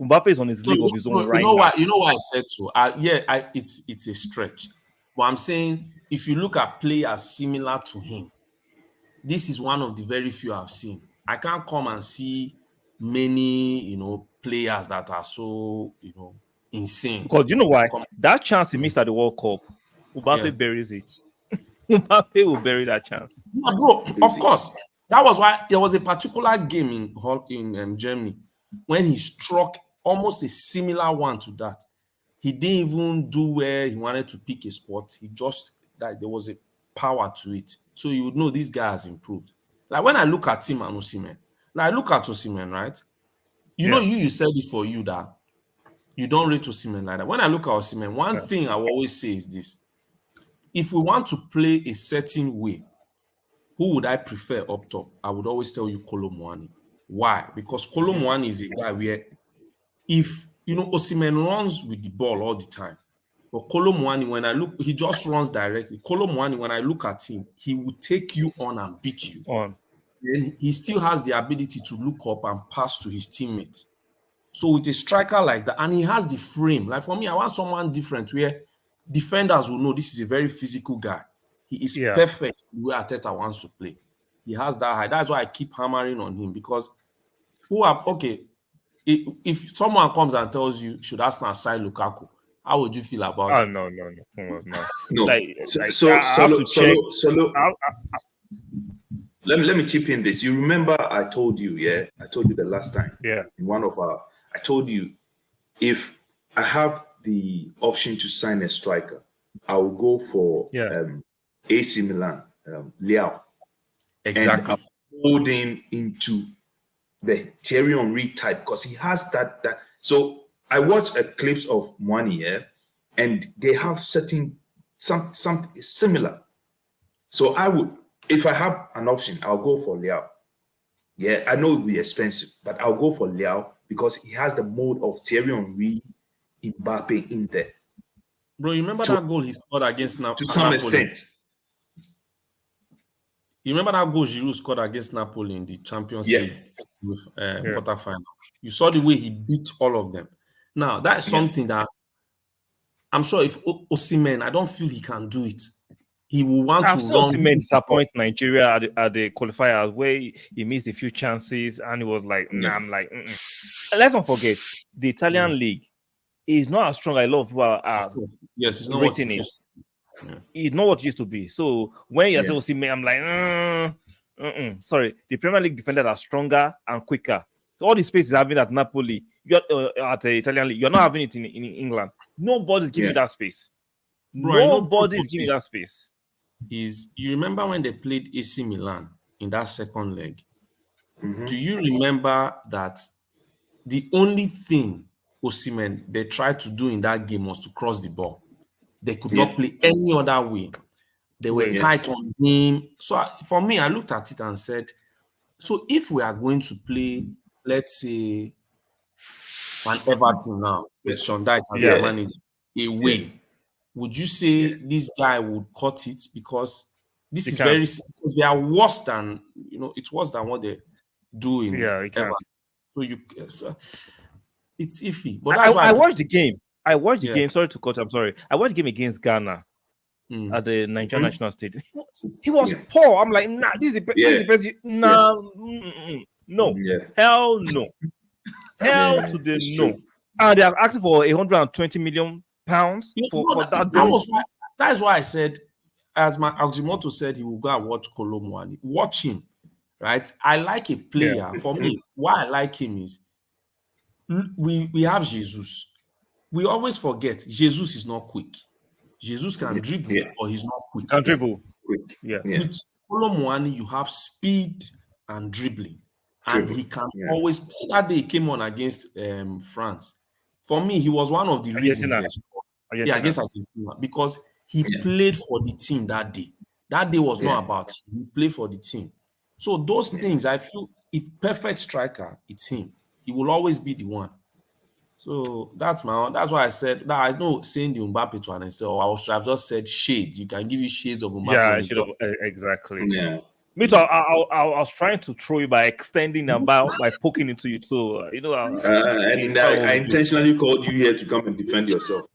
Mbappe is on his league of his own right now. You know why I said so? It's a stretch. But I'm saying if you look at players similar to him, this is one of the very few I've seen. I can't come and see many, players that are so, insane. Because you know why? That chance he missed at the World Cup, Mbappe buries it. Mbappe will bury that chance. Yeah, bro, of course. That was why there was a particular game in Germany when he struck almost a similar one to that. He didn't even do where he wanted to pick a spot. He just, that there was a power to it. So you would know this guy has improved. Like when I look at him and Osimhen, I look at Osimhen, right? You said it for you that you don't rate Osimhen like that. When I look at Osimhen, one thing I will always say is this. If we want to play a certain way, who would I prefer up top? I would always tell you Kolo Muani. Why? Because Kolo Muani is a guy where if, Osimhen runs with the ball all the time. But Kolo Muani, when I look, he just runs directly. Kolo Muani, when I look at him, he will take you on and beat you. And he still has the ability to look up and pass to his teammates. So with a striker like that, and he has the frame. Like for me, I want someone different where defenders will know this is a very physical guy. He is perfect the way Arteta wants to play. He has that height. That's why I keep hammering on him because if someone comes and tells you should Arsenal sign Lukaku, how would you feel about Oh it? no. No. Like, So I have to check. Solo. Let me chip in this. You remember I told you the last time. Yeah. In one of I told you if I have the option to sign a striker, I will go for AC Milan, Leao. Exactly. And mold him into the Thierry Henry type because he has that. So I watched a clips of Mwani, and they have something similar. So I would, if I have an option, I'll go for Leao. Yeah, I know it will be expensive, but I'll go for Leao because he has the mode of Thierry Henry, Mbappe in there. Bro, you remember that goal he scored against To some Napoli? extent. You remember that goal Giroud scored against Napoli in the Champions League with quarterfinal? You saw the way he beat all of them. Now, that is something that I'm sure if Osimhen, I don't feel he can do it. He will want to run. Osimhen disappoint Nigeria at the qualifiers where he missed a few chances and he was like, nah, I'm like, let's not forget, the Italian league is not as strong as a lot of people are. Yes, it's not what it used to be. It's not what it used to be. So when you say Osimhen, I'm like, sorry, the Premier League defenders are stronger and quicker. So all the space is having at Napoli, you got at the Italian league, you're not having it in England. Nobody's giving you that space. Nobody's giving you that space. You remember when they played AC Milan in that second leg? Do you remember that the only thing Osimhen they tried to do in that game was to cross the ball? They could not play any other way. They were tight on him. So for me, I looked at it and said, so if we are going to play, let's say, an Everton now with Sean Dyche as their manager away, would you say this guy would cut it? Because this is very because they are worse than it's worse than what they do in Everton. So it's iffy. But that's why I watched the game. I watched the game. Sorry to cut. I'm sorry. I watched the game against Ghana at the Nigerian National Stadium. He was poor. I'm like, nah, this is the best. Nah, no, hell no, hell to the no. And they are asking for 120 million pounds for that. That is why I said, as my Aximoto said, he will go and watch Kolomwani. Watch him, right? I like a player. For me, why I like him is we have Jesus. We always forget Jesus is not quick. Jesus can dribble, but he's not quick. Can dribble. With Kolomwani, you have speed and dribbling. And he can always see that day he came on against France. For me, he was one of the reasons against Argentina, because he played for the team that day. That day was not about him. He played for the team. So those things, I feel, if perfect striker, it's him. He will always be the one. So that's why I said that. I know saying the Mbappe to an extent, or I should have just said shades. You can give you shades of Mbappe. Yeah, I should have exactly. Yeah. Me too. I was trying to throw you by extending about by poking into you. So I intentionally called you here to come and defend yourself.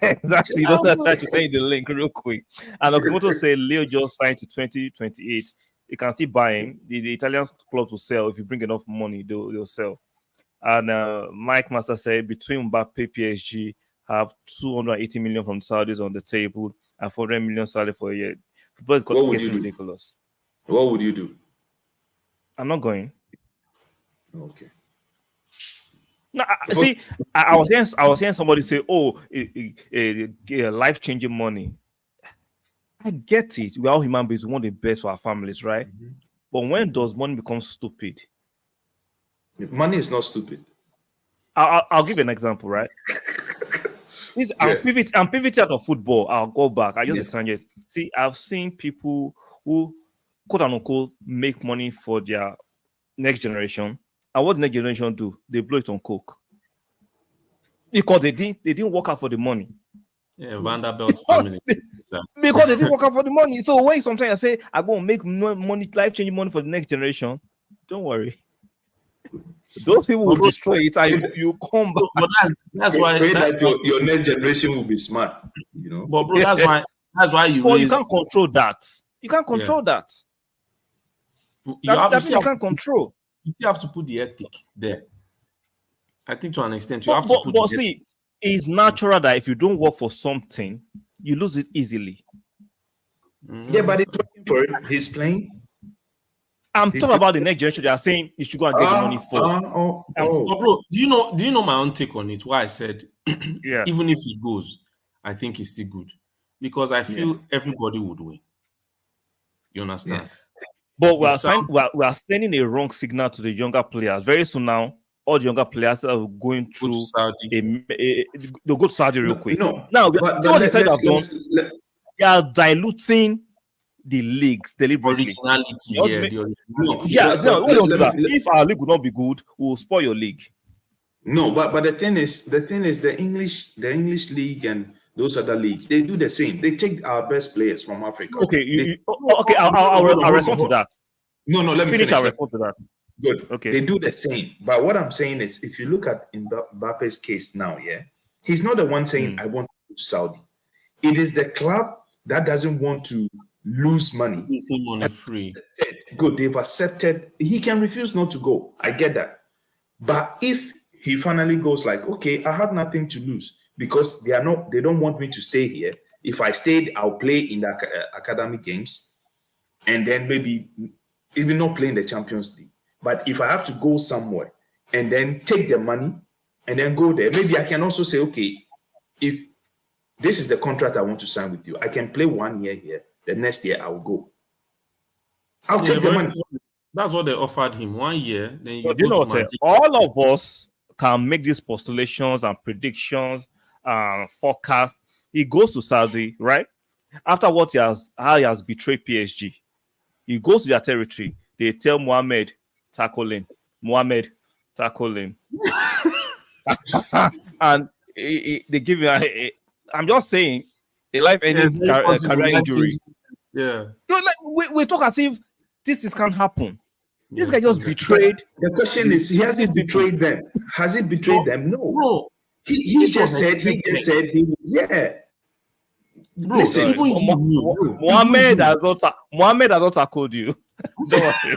Exactly. You don't have to say the link real quick. And Oxmoto said Leo just signed to 2028. You can still buy him. The Italian clubs will sell if you bring enough money. They'll sell. And Mike Master said between Mbappe, PSG have 280 million from Saudis on the table and 400 million salary for a year. Football is getting ridiculous. What would you do? I'm not going. Okay. No, see, I was hearing somebody say, "Oh, life-changing money." I get it. We are all human beings. We want the best for our families, right? Mm-hmm. But when does money become stupid? Money is not stupid. I'll give you an example, right? I'm pivoting out of football. I'll go back. I use the tangent. See, I've seen people who, quote unquote, make money for their next generation. And what the next generation do? They blow it on coke. Because they didn't work out for the money. Yeah, Vanderbilt family. Because they didn't work out for the money. So when sometimes I say I'm going to make money, life-changing money for the next generation, don't worry. Those people will destroy it and you come back. But that's why your next generation will be smart, you know. But bro, that's why you can't control that. You can't control that. You can't control. You still have to put the ethic there. I think to an extent you have to put But see, it's natural that if you don't work for something, you lose it easily. Yeah, but he's working for it. He's playing. I'm talking about the next generation. They are saying you should go and get the money for. So bro, do you know my own take on it? Why I said Yeah. even if he goes, I think he's still good. Because I feel everybody would win. You understand? Yeah. But we are sending a wrong signal to the younger players. Very soon now, all the younger players are going through they'll go to Saudi real quick. No, now, but see what they said have done. They are diluting the leagues deliberately. Originality, we don't do that. If our league will not be good, we'll spoil your league. No, but the thing is the English league and those other leagues, they do the same. They take our best players from Africa. Okay, I'll respond to that. No, let me finish. I'll respond to that. Good. Okay. They do the same. But what I'm saying is, if you look at Mbappe's case now, he's not the one saying, I want to go to Saudi. It is the club that doesn't want to lose money. He's money free. Good. They've accepted. He can refuse not to go. I get that. But if he finally goes like, okay, I have nothing to lose because they don't want me to stay here. If I stayed, I'll play in the academic games and then maybe even not play in the Champions League. But if I have to go somewhere and then take the money and then go there, maybe I can also say, okay, if this is the contract I want to sign with you, I can play 1 year here. The next year I'll go. I'll take the money. That's what they offered him. 1 year. Then you know what? All of us can make these postulations and predictions, forecasts. He goes to Saudi, right? After how he has betrayed PSG, he goes to their territory. They tell Mohamed, tackle him. Mohamed, tackle him. And they give him I'm just saying, a life-ending career injury. Yeah. We talk as if this can't happen. This guy just betrayed. The question is, he hasn't betrayed them. Has he betrayed them? No. Bro, he just said, yeah. Bro, listen, even Mohamed has not tackled you. Don't worry.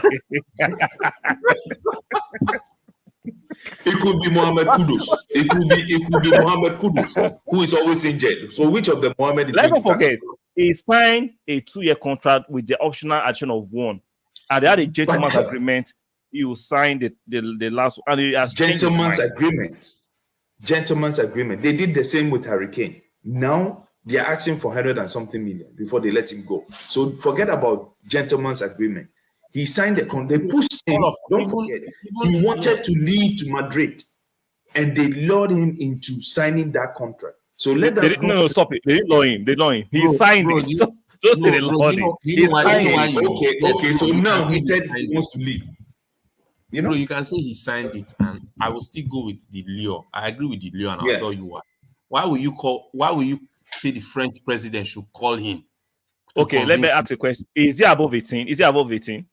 It could be Mohamed KUDUS. It could be Mohamed KUDUS, who is always injured. So which of the Mohamed is? Let's not forget, he signed a 2-year contract with the optional addition of 1. And they had a gentleman's agreement. You signed the last one. And it has gentleman's agreement. Gentleman's agreement. They did the same with Hurricane. Now they are asking for 100 and something million before they let him go. So forget about gentleman's agreement. He signed the contract. They pushed him. Don't forget. He wanted to leave to Madrid, and they lured him into signing that contract. So let them. No, stop it. They didn't lure him. They lured him. He signed it. Just say they lured him. Okay. So now he said he wants to leave. You know, bro, you can say he signed it, and I will still go with the lure. I agree with the lure, and I'll tell you why. Why will you say the French president should call him? Okay, let me ask a question. Is he above 18? Is he above 18?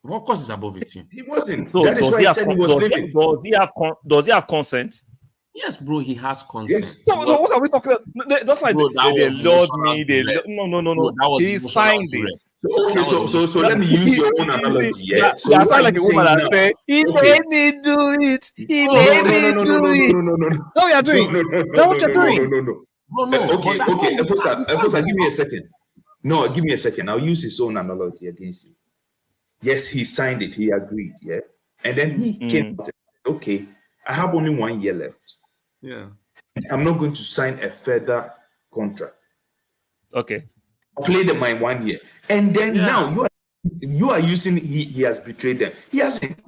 Well, of course, he's above 18. He wasn't. So that is why he said he was leaving. Does he have consent? Yes, bro, he has consent. Yes. So what are we talking about? Just like they lured me. No. He signed it. Okay, so let me use your own analogy. Yeah. So I sound like a woman that said, he made me do it. He made me do it. No, you're doing. That's what you're doing. No. Okay. Efosa, give me a second. No, give me a second. I'll use his own analogy against him. Yes, he signed it. He agreed. Yeah. And then he came out and said, okay, I have only 1 year left. Yeah. I'm not going to sign a further contract. Okay. I played them my 1 year. And then now you are using he has betrayed them. He hasn't.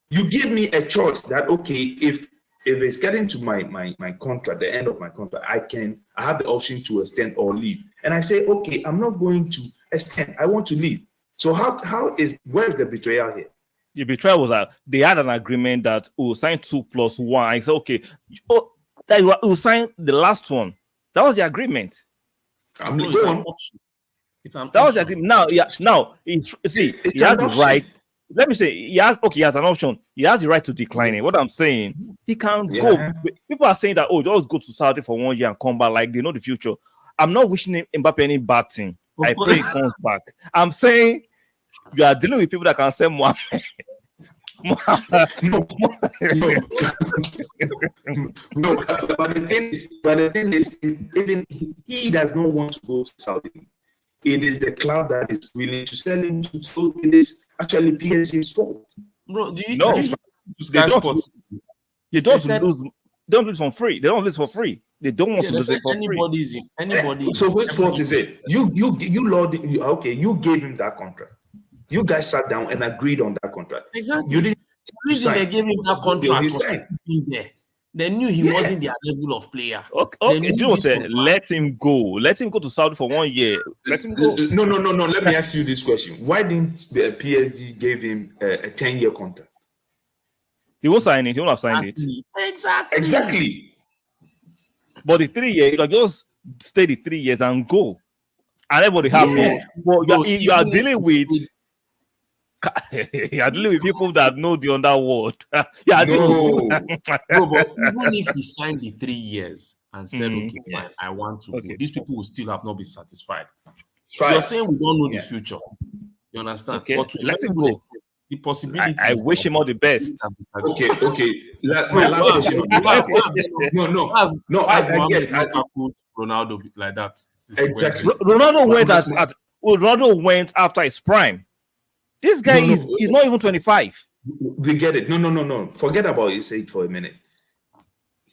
You give me a choice that okay, if it's getting to my contract, the end of my contract, I have the option to extend or leave. And I say, okay, I'm not going to extend. I want to leave. So where is the betrayal here? The betrayal was that they had an agreement that we'll sign 2 + 1. I said, okay, we'll sign the last one. That was the agreement. That was the agreement. Now, he has the right. Let me say, he has an option. He has the right to decline it. What I'm saying, he can't go. People are saying that, just go to Saudi for 1 year and come back, like they know the future. I'm not wishing Mbappe any bad thing. I pray he comes back. I'm saying you are dealing with people that can say Mohamed. No, no, no. But the thing is, even he does not want to go to Saudi. It is the club that is willing to sell him to. So it is actually PSG's fault. Bro, do you No, do you Sky don't- Sports? They They don't said- lose. They don't lose for free. They don't lose for free. They don't want Yeah, to they lose said it for free. anybody. So whose fault is it? You okay, you gave him that contract. You guys sat down and agreed on that contract. Exactly. You didn't The reason they sign. gave him that contract He was to signed. keep him there. They knew he wasn't their level of player. Okay, They okay. knew Do you know what? this was bad. Let him go. Let him go to Saudi for 1 year. Let him go. No. Let me ask you this question. Why didn't the PSG give him a 10-year contract? He won't sign it. He won't have signed it. Exactly. But the 3 year, you can just stay the 3 years and go, and everybody happy. Yeah. But Bro, you are even dealing with. You are dealing with people that know the underworld. You are dealing No. Bro, but even if he signed the 3 years and said, Mhm. okay, fine, I want to Okay. go, these people will still have not been satisfied. Try. You're saying we don't know Yeah. the future. You understand? Okay, But to let him even go. the possibility. I wish him all the best. Okay. My last question on this. No, I get Ronaldo like that. Exactly. Ronaldo went But- Ronaldo went after his prime. This guy No, is not even 25. We get it. No. Forget about his age for a minute.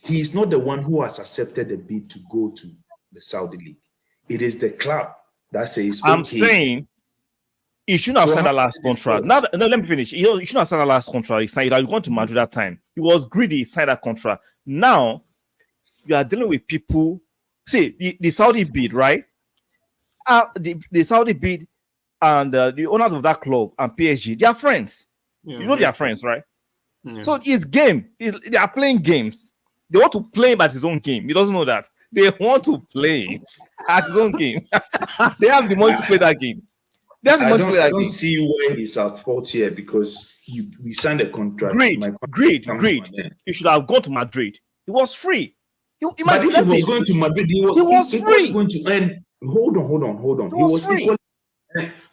He's not the one who has accepted the bid to go to the Saudi League. It is the club that says, I'm okay, saying he shouldn't have So signed how that last did it contract. work? No, let me finish. He shouldn't have signed that last contract. He signed. He was going to Madrid that time. He was greedy. He signed that contract. Now you are dealing with people. See the Saudi bid, right? The Saudi bid and the owners of that club and PSG, they are friends. You know they are friends, right? Yeah. So it's game. They are playing games. They want to play him at his own game. He doesn't know that. They want to play him at his own game. They have the money to play that game. They have the I money to don't, play I that don't game. see where he's at fault here because we signed a contract. Great, My contract great, comes great. to an end. He should have gone to Madrid. He was free. But Imagine if he that was thing. going to Madrid, he He was was equally free. going to earn. Hold on. He was free.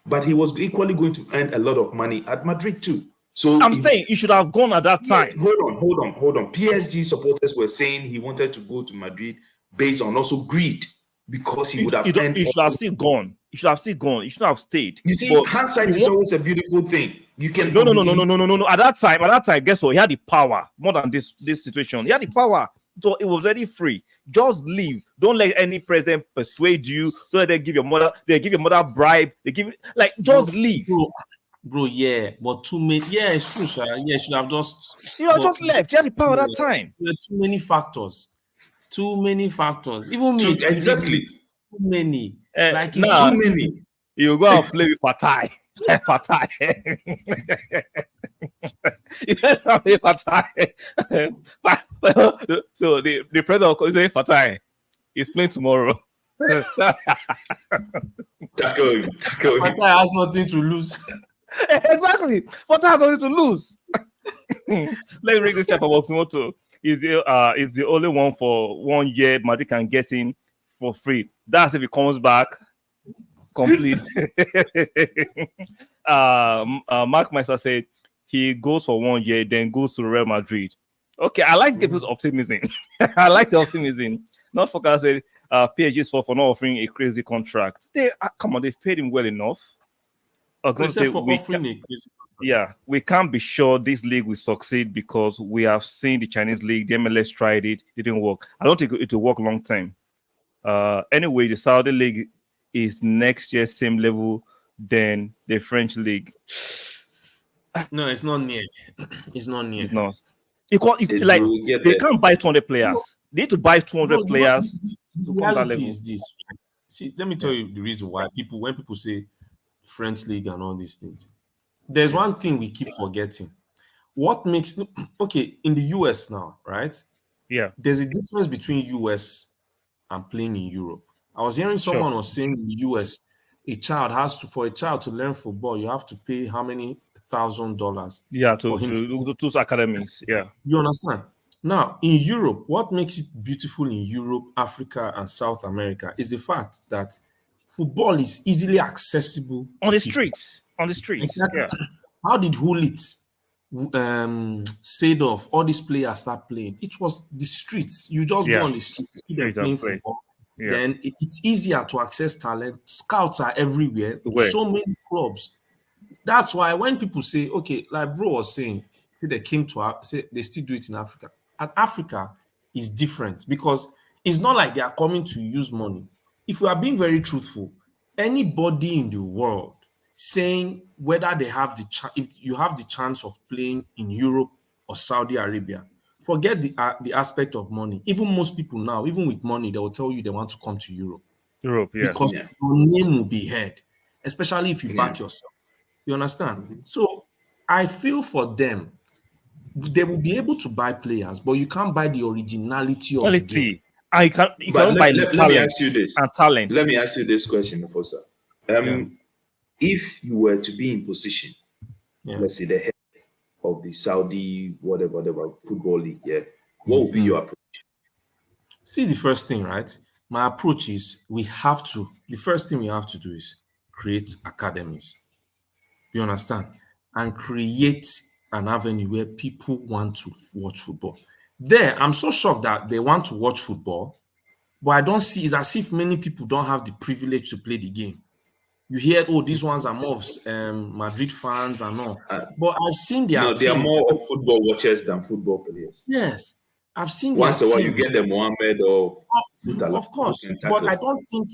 But he was equally going to earn a lot of money at Madrid too. So I'm saying he should have gone at that Yeah, time. hold on. PSG supporters were saying he wanted to go to Madrid based on also greed because he would have earned. He should have still gone. He should have still gone. He should have stayed. You see, But hindsight he is wa- always a beautiful thing. You can No. At that time, guess what? He had the power more than this situation. He had the power. So it was already free. Just leave. Don't let any president persuade you. Don't let them give your mother. They give your mother bribe. They give just leave. Bro, yeah, but too many. Yeah, it's true, sir. Yeah, should have just. You know, but just left. You had the power at that time. There are too many factors. Too many factors. Even me. Exactly. Too many. Like Too many. You go and play with Fatai. Fatai. You go and play Fatai. So the president is saying Fatai. He's playing tomorrow. Tackle him. Fatai has nothing to lose. Exactly. Fatai has nothing to lose. Let me read this chapter. Matsumoto is the only one for 1 year. Madrid can get him for free. That's if he comes back complete. Mark Meister said he goes for 1 year, then goes to Real Madrid. Okay, I like people's optimism. I like the optimism. Not for said PSG's for not offering a crazy contract. Come on, they've paid him well enough. I was going to say we can't be sure this league will succeed because we have seen the Chinese league, the MLS tried it didn't work. I don't think it will work long time. Anyway, the Saudi league is next year same level than the French league. No, it's not near. It's not near. It's not. They can't buy 200 players. They need to buy 200 players. The reality is this. See, let me tell you the reason why when people say French league and all these things. There's one thing we keep forgetting. What makes in the US now, right? Yeah. There's a difference between US and playing in Europe. I was hearing someone was saying in the US, for a child to learn football, you have to pay how many $1,000? Yeah, to those academies. Yeah. You understand? Now, in Europe, what makes it beautiful in Europe, Africa, and South America is the fact that football is easily accessible on the streets. On the streets. Exactly. Yeah. How did Hulit Sadov, all these players start playing, it was the streets. You just go Yeah. on the streets, see them Straight and playing play. football. Yeah. Then it's easier to access talent. Scouts are everywhere. Where? So many clubs. That's why when people say, okay, like bro was saying, say they came to say they still do it in Africa. And Africa is different because it's not like they are coming to use money. If we are being very truthful, anybody in the world saying whether they have if you have the chance of playing in Europe or Saudi Arabia, forget the aspect of money. Even most people now, even with money, they will tell you they want to come to Europe Europe, yeah. because Yeah. your name will be heard, especially if you Yeah. back yourself. You understand? So I feel for them, they will be able to buy players, but you can't buy the originality of the game. Quality. I can you But cannot buy let me talent ask you this. and talent. Let me ask you this question, Fosa. If you were to be in position, let's say the head of the Saudi whatever football league, what would be your approach? See, the first thing, right? My approach is the first thing we have to do is create academies. You understand? And create an avenue where people want to watch football. There, I'm so shocked that they want to watch football, but I don't see, it's as if many people don't have the privilege to play the game. You hear, oh, these ones are more of Madrid fans and all. But I've seen their No, they are team. more of football watchers than football players. Yes. I've seen Once their a while team. you get the Mohammed or Of course. But I don't think,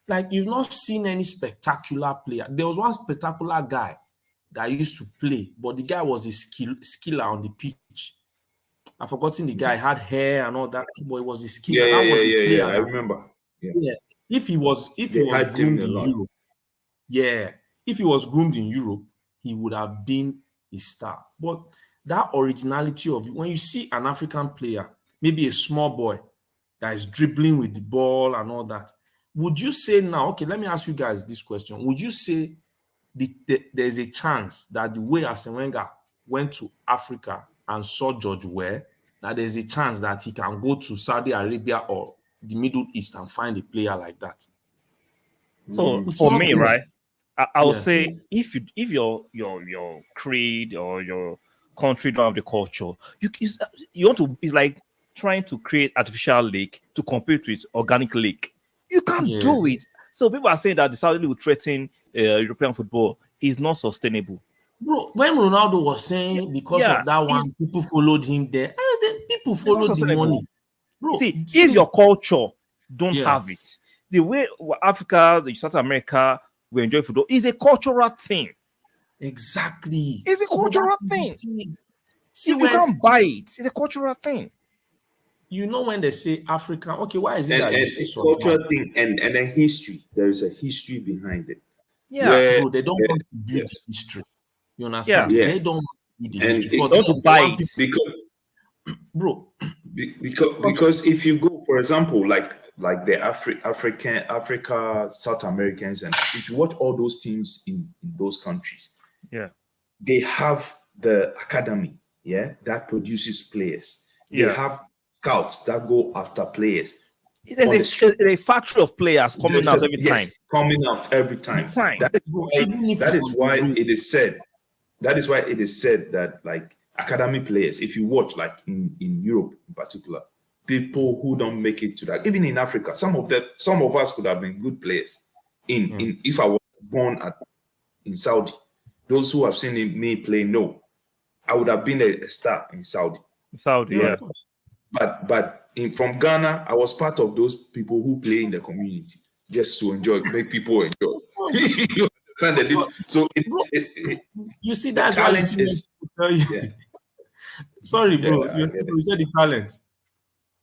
like, you've not seen any spectacular player. There was one spectacular guy that used to play, but the guy was a skiller on the pitch. I've forgotten the guy, had hair and all that, but it was a skiller. That was a player. I remember. Yeah. If he was groomed in Europe, if he was groomed in Europe, he would have been a star. But that originality of when you see an African player, maybe a small boy that is dribbling with the ball and all that, would you say now, okay, let me ask you guys this question. Would you say there's a chance that the way Arsene Wenger went to Africa and saw George Weah, that there's a chance that he can go to Saudi Arabia or the Middle East and find a player like that? So for me, right, I would say if your creed or your country don't have the culture, you want to, it's like trying to create artificial lake to compete with organic lake. You can't do it. So people are saying that the Saudi League will threaten European football is not sustainable. Bro, when Ronaldo was saying because of that one, people followed him there. People followed the money. Bro, see, if your culture don't have it, the way Africa, South America, we enjoy football is a cultural thing. Exactly. It's a cultural thing. See, you can't buy it. It's a cultural thing. You know when they say African, okay, why is it that it's a cultural thing and a history? There is a history behind it. Yeah, bro, they don't want to build the history. You understand? Yeah. They don't want to build the history. They want to buy it. Because if you go, for example, like the Africa, South Americans, and if you watch all those teams in those countries, they have the academy, that produces players. They have scouts that go after players. There's a factory of players coming out every time. Coming out every time. That is why it is said. That is why it is said that, like, academy players, if you watch, like in Europe in particular, people who don't make it to that, even in Africa, some of us could have been good players. If I was born in Saudi, those who have seen me play know, I would have been a star in Saudi. But from Ghana, I was part of those people who play in the community just to enjoy, make people enjoy. You understand the difference? So you see, that's why sorry, bro. You said the talent.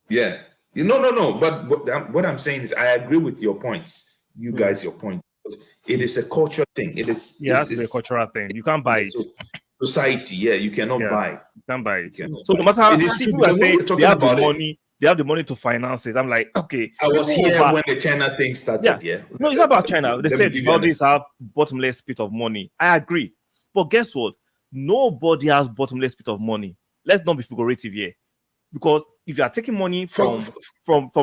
Yeah. No. But what I'm saying is, I agree with your points. You guys, your point. It is a cultural thing. It is. Yeah, it's a cultural thing. You can't buy it. Society, you cannot buy. You can't buy it. So no matter how people are saying they have the money, they have the money to finance it. I'm like, okay. I was here when the China thing started. No, it's not about China. They said Saudis have bottomless pit of money. I agree, but guess what? Nobody has bottomless pit of money. Let's not be figurative here, because if you are taking money from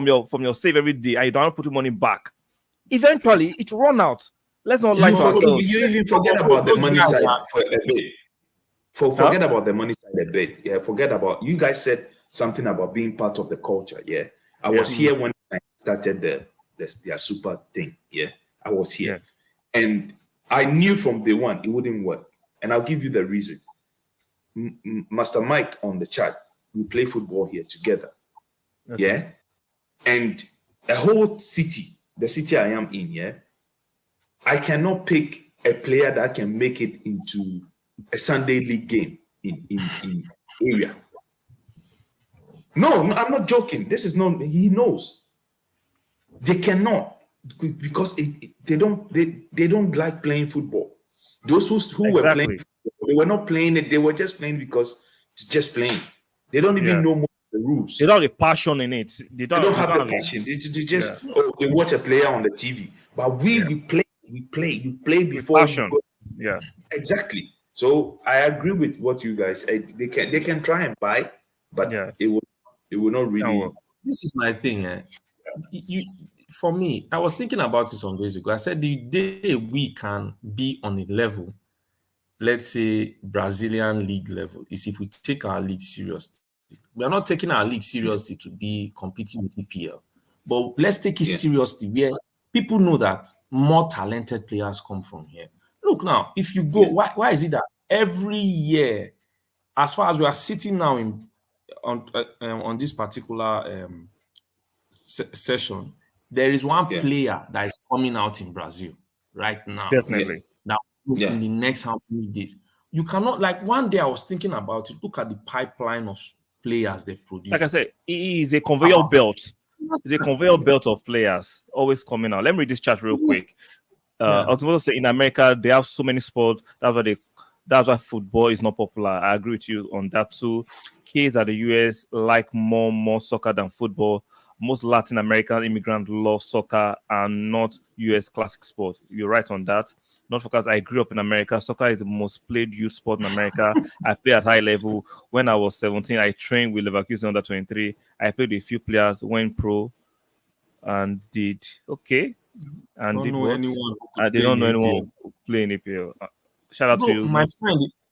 your save every day and you don't put your money back, eventually it will run out. Let's not lie to ourselves. You even forget about the money side for a bit. Forget about the money side a bit. Yeah, forget about, you guys said something about being part of the culture. Yeah, I was here when I started their super thing. Yeah, I was here, and I knew from day one it wouldn't work. And I'll give you the reason. Master Mike on the chat, we play football here together. Okay. Yeah, and a whole city, the city I am in. Yeah, I cannot pick a player that can make it into a Sunday league game in area. No, I'm not joking. This is not, he knows. They cannot, because they don't like playing football. Those who were playing football, they were not playing it, they were just playing because it's just playing. They don't even know more of the rules. They don't have the passion in it. They don't have the passion. They just they watch a player on the TV. But we play before passion. You go. Yeah. Exactly. So I agree with what you guys said. They can try and buy, but it will not really. This is my thing. For me, I was thinking about it some days ago. I said the day we can be on a level, let's say Brazilian league level, is if we take our league seriously. We are not taking our league seriously to be competing with EPL, but let's take it seriously where people know that more talented players come from here. Look now, if you go, why is it that every year, as far as we are sitting now on this particular session, there is one player that is coming out in Brazil right now. Definitely. Now, in the next how many days? You cannot, like, one day I was thinking about it. Look at the pipeline of players they've produced. Like I said, he is a conveyor belt. It's a conveyor belt of players always coming out. Let me read this chat real quick. I was going to say, in America, they have so many sports. That's why football is not popular. I agree with you on that too. Kids at the US like more soccer than football. Most Latin American immigrants love soccer and not US classic sport. You're right on that. Not because I grew up in America. Soccer is the most played youth sport in America. I play at high level. When I was 17, I trained with Leverkusen under 23. I played with a few players, went pro, and did okay. And did what? I didn't know anyone playing EPL. Shout out to you.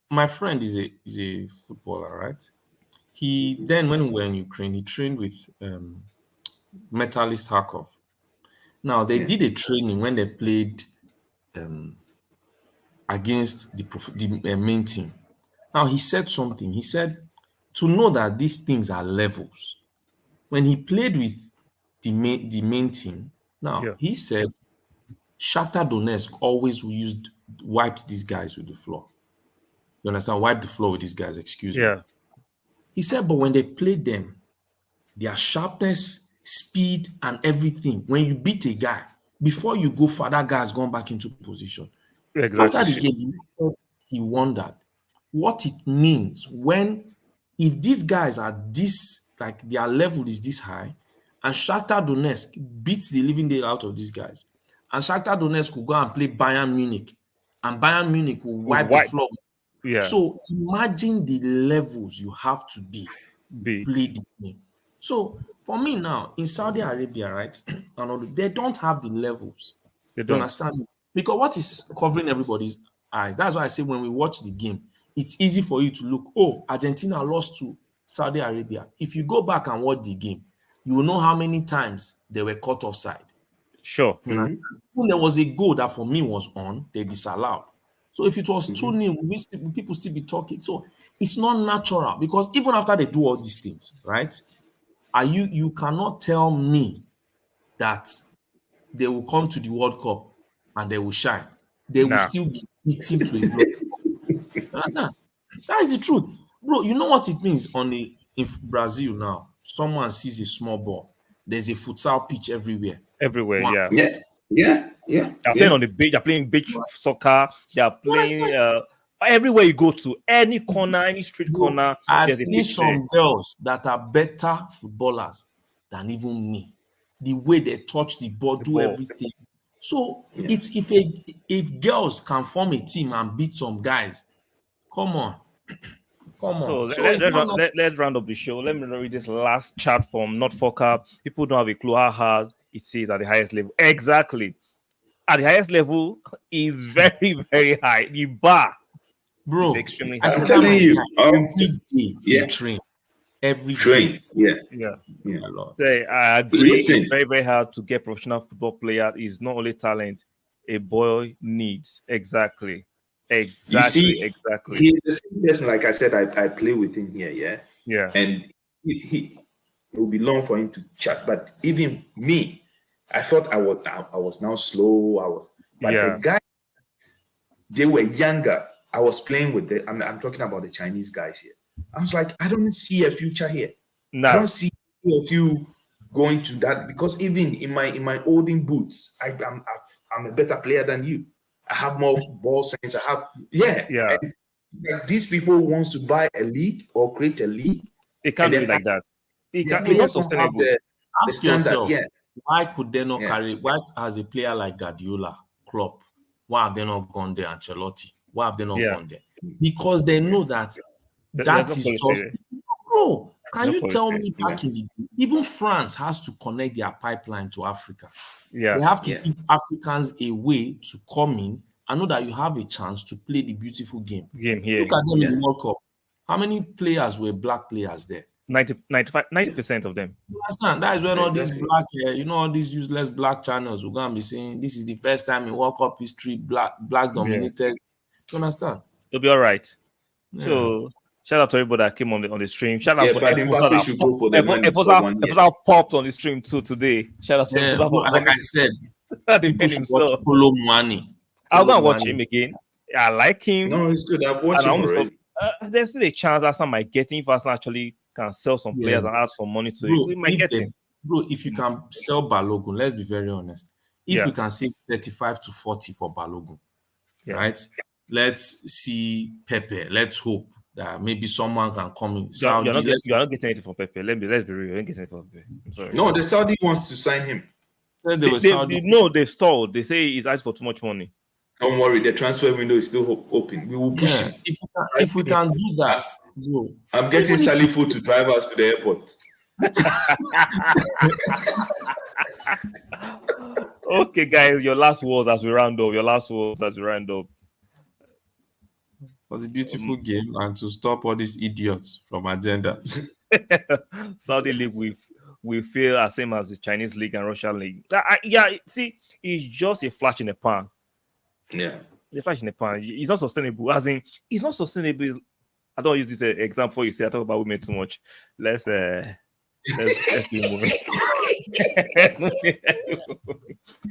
My friend is a footballer, right? He then, when we were in Ukraine, he trained with Metalist Kharkov. Now they did a training when they played against the main team. Now he said something. He said to know that these things are levels. When he played with the main team, he said Shakhtar Donetsk always wiped these guys with the floor. You understand? Wipe the floor with these guys, excuse me. He said, but when they played them, their sharpness, speed, and everything, when you beat a guy, before you go far, that guy has gone back into position. Exactly. After the game, he wondered what it means if these guys are this, like their level is this high, and Shakhtar Donetsk beats the living day out of these guys, and Shakhtar Donetsk will go and play Bayern Munich, and Bayern Munich will wipe the floor. Yeah. So imagine the levels you have to be play the game. So for me now, in Saudi Arabia, right, they don't have the levels. They don't. You understand me? Because what is covering everybody's eyes? That's why I say when we watch the game, it's easy for you to look, oh, Argentina lost to Saudi Arabia. If you go back and watch the game, you will know how many times they were caught offside. Sure. When there was a goal that for me was on, they disallowed. So if it was 2-0, people still be talking. So it's not natural, because even after they do all these things, right? You cannot tell me that they will come to the World Cup and they will shine. They will still be beating to a blow. Understand? That is the truth. Bro, you know what it means in Brazil now? Someone sees a small ball. There's a futsal pitch everywhere. Everywhere, yeah. They're playing on the beach. They're playing beach soccer. They're playing everywhere you go to, any corner, any street corner. I've seen some girls that are better footballers than even me. The way they touch the ball, do everything. So it's if girls can form a team and beat some guys, come on. So let's round up the show. Let me read this last chat from Not Fokker. People don't have a clue how hard it is at the highest level. Exactly. At the highest level is very, very high. The bar Bro, extremely I hard. I'm said that telling my you. guy, every day Yeah. they train. Every day. Strength. Yeah. Yeah. Yeah. My Lord. I agree. Listen. It's very, very hard to get professional football player. It's not only talent a boy needs. Exactly. You see, Exactly. he's the same person. Like I said, I play with him here. Yeah. Yeah. And it will be long for him to chat. But even me, I thought I was now slow. But the Yeah. guy, they were younger. I was playing with I'm talking about the Chinese guys here. I was like, I don't see a future here. I Now, don't see of you going to that, because even in my olden boots, I'm a better player than you. I have more ball sense. I have yeah. And like these people wants to buy a league or create a league, It can't and do then it like that. the It's not players don't have sustainable. the Ask standard. yourself, Yeah, why could they not Yeah. carry? Why has a player like Guardiola, Klopp, why have they not gone there? Ancelotti, why have they not Yeah. gone there? Because they know that There's that no is policy just there. bro. Can No you tell policy. me back in the day, even France has to connect their pipeline to Africa. Yeah. They have to Yeah. give Africans a way to come in and know that you have a chance to play the beautiful game. Game here. Look at them in Yeah. the World Cup. How many players were black players there? 90% of them. You understand? That is when all these Exactly. black, all these useless black channels will go and be saying this is the first time in World Cup history black dominated. You understand? It'll be all right. Yeah. So shout out to everybody that came on the stream. Shout out Yeah, for but Efosa Mbappe should go for the man for 1 year. Efosa popped on the stream too today. Shout out to Yeah, Efosa for like I said, the people man should watch himself. Kolo Muani. I'll go Kolo and watch Muani. him again. I like him. No, it's good. I've watched And I him almost already. there's still a chance that some might get him if Arsenal actually can sell some players and add some money to it. We might get him. Bro, if you can sell Balogun, let's be very honest. If Yeah. you can save 35 to 40 for Balogun, Yeah. right? Let's see Pepe. Let's hope that maybe someone can come in. You're Saudi, not let's getting anything from Pepe. Let's be real. You're not getting anything from Pepe. I'm sorry. No, the Saudi wants to sign him. say they were Saudi. They've stalled. They say he's asked for too much money. Don't worry, the transfer window is still open. We will push Yeah, him. if we can do that, bro. I'm getting Even if Sally it's- Food to drive us to the airport. Okay, guys, your last words as we round up. For the beautiful game and to stop all these idiots from agendas. Saudi league we feel as same as the Chinese league and Russian league. See, it's just a flash in the pan. Yeah. The flash in the pan. It's not sustainable. As in, it's not sustainable. I don't use this example. You say I talk about women too much. Let's keep moving.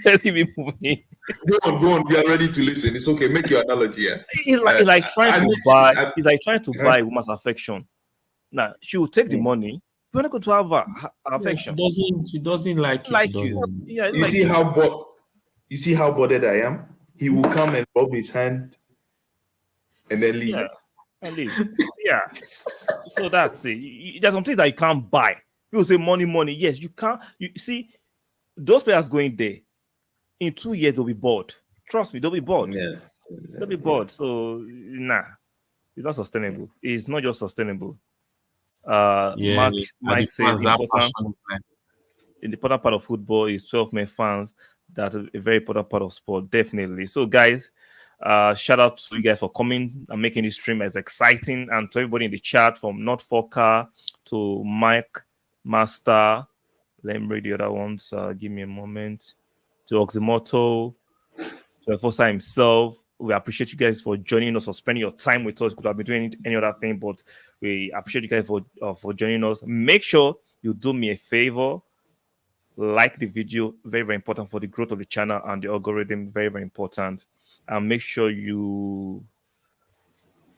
Let's keep moving. Go on. We are ready to listen. It's okay. Make your analogy. Yeah. It's like trying to buy a woman's affection. Now she will take the money. We're not going to have her affection. She doesn't like you. Like She you. doesn't. Yeah, You see how bothered I am? He will come and rub his hand and then leave. Yeah. And leave. Yeah. So that's it. There's some things that you can't buy. People say money. Yes, you can't. You see, those players going there in 2 years they'll be bored. Trust me, they'll be bored. Yeah. They'll be bored. So nah, it's not sustainable. It's not just sustainable. Mike says the important part of football is 12 men fans. That's a very important part of sport, definitely. So, guys, shout out to you guys for coming and making this stream as exciting, and to everybody in the chat from Not Fokker to Mike Master. Let me read the other ones. Give me a moment. To Oxymoto, to Foster himself. We appreciate you guys for joining us, or spending your time with us. Could have been doing any other thing, but we appreciate you guys for joining us. Make sure you do me a favor. Like the video, very, very important for the growth of the channel and the algorithm, very, very important. And make sure you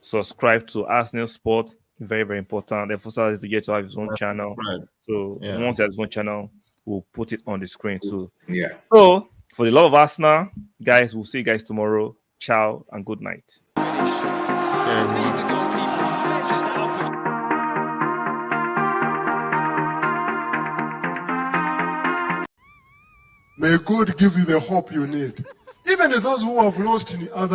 subscribe to Arsenal Sport, very, very important. Efosa is yet to have his own channel. Right. So once he has his own channel, we'll put it on the screen too. Yeah. So for the love of Arsenal, guys, we'll see you guys tomorrow. Ciao and good night. May God give you the hope you need. Even those who have lost in other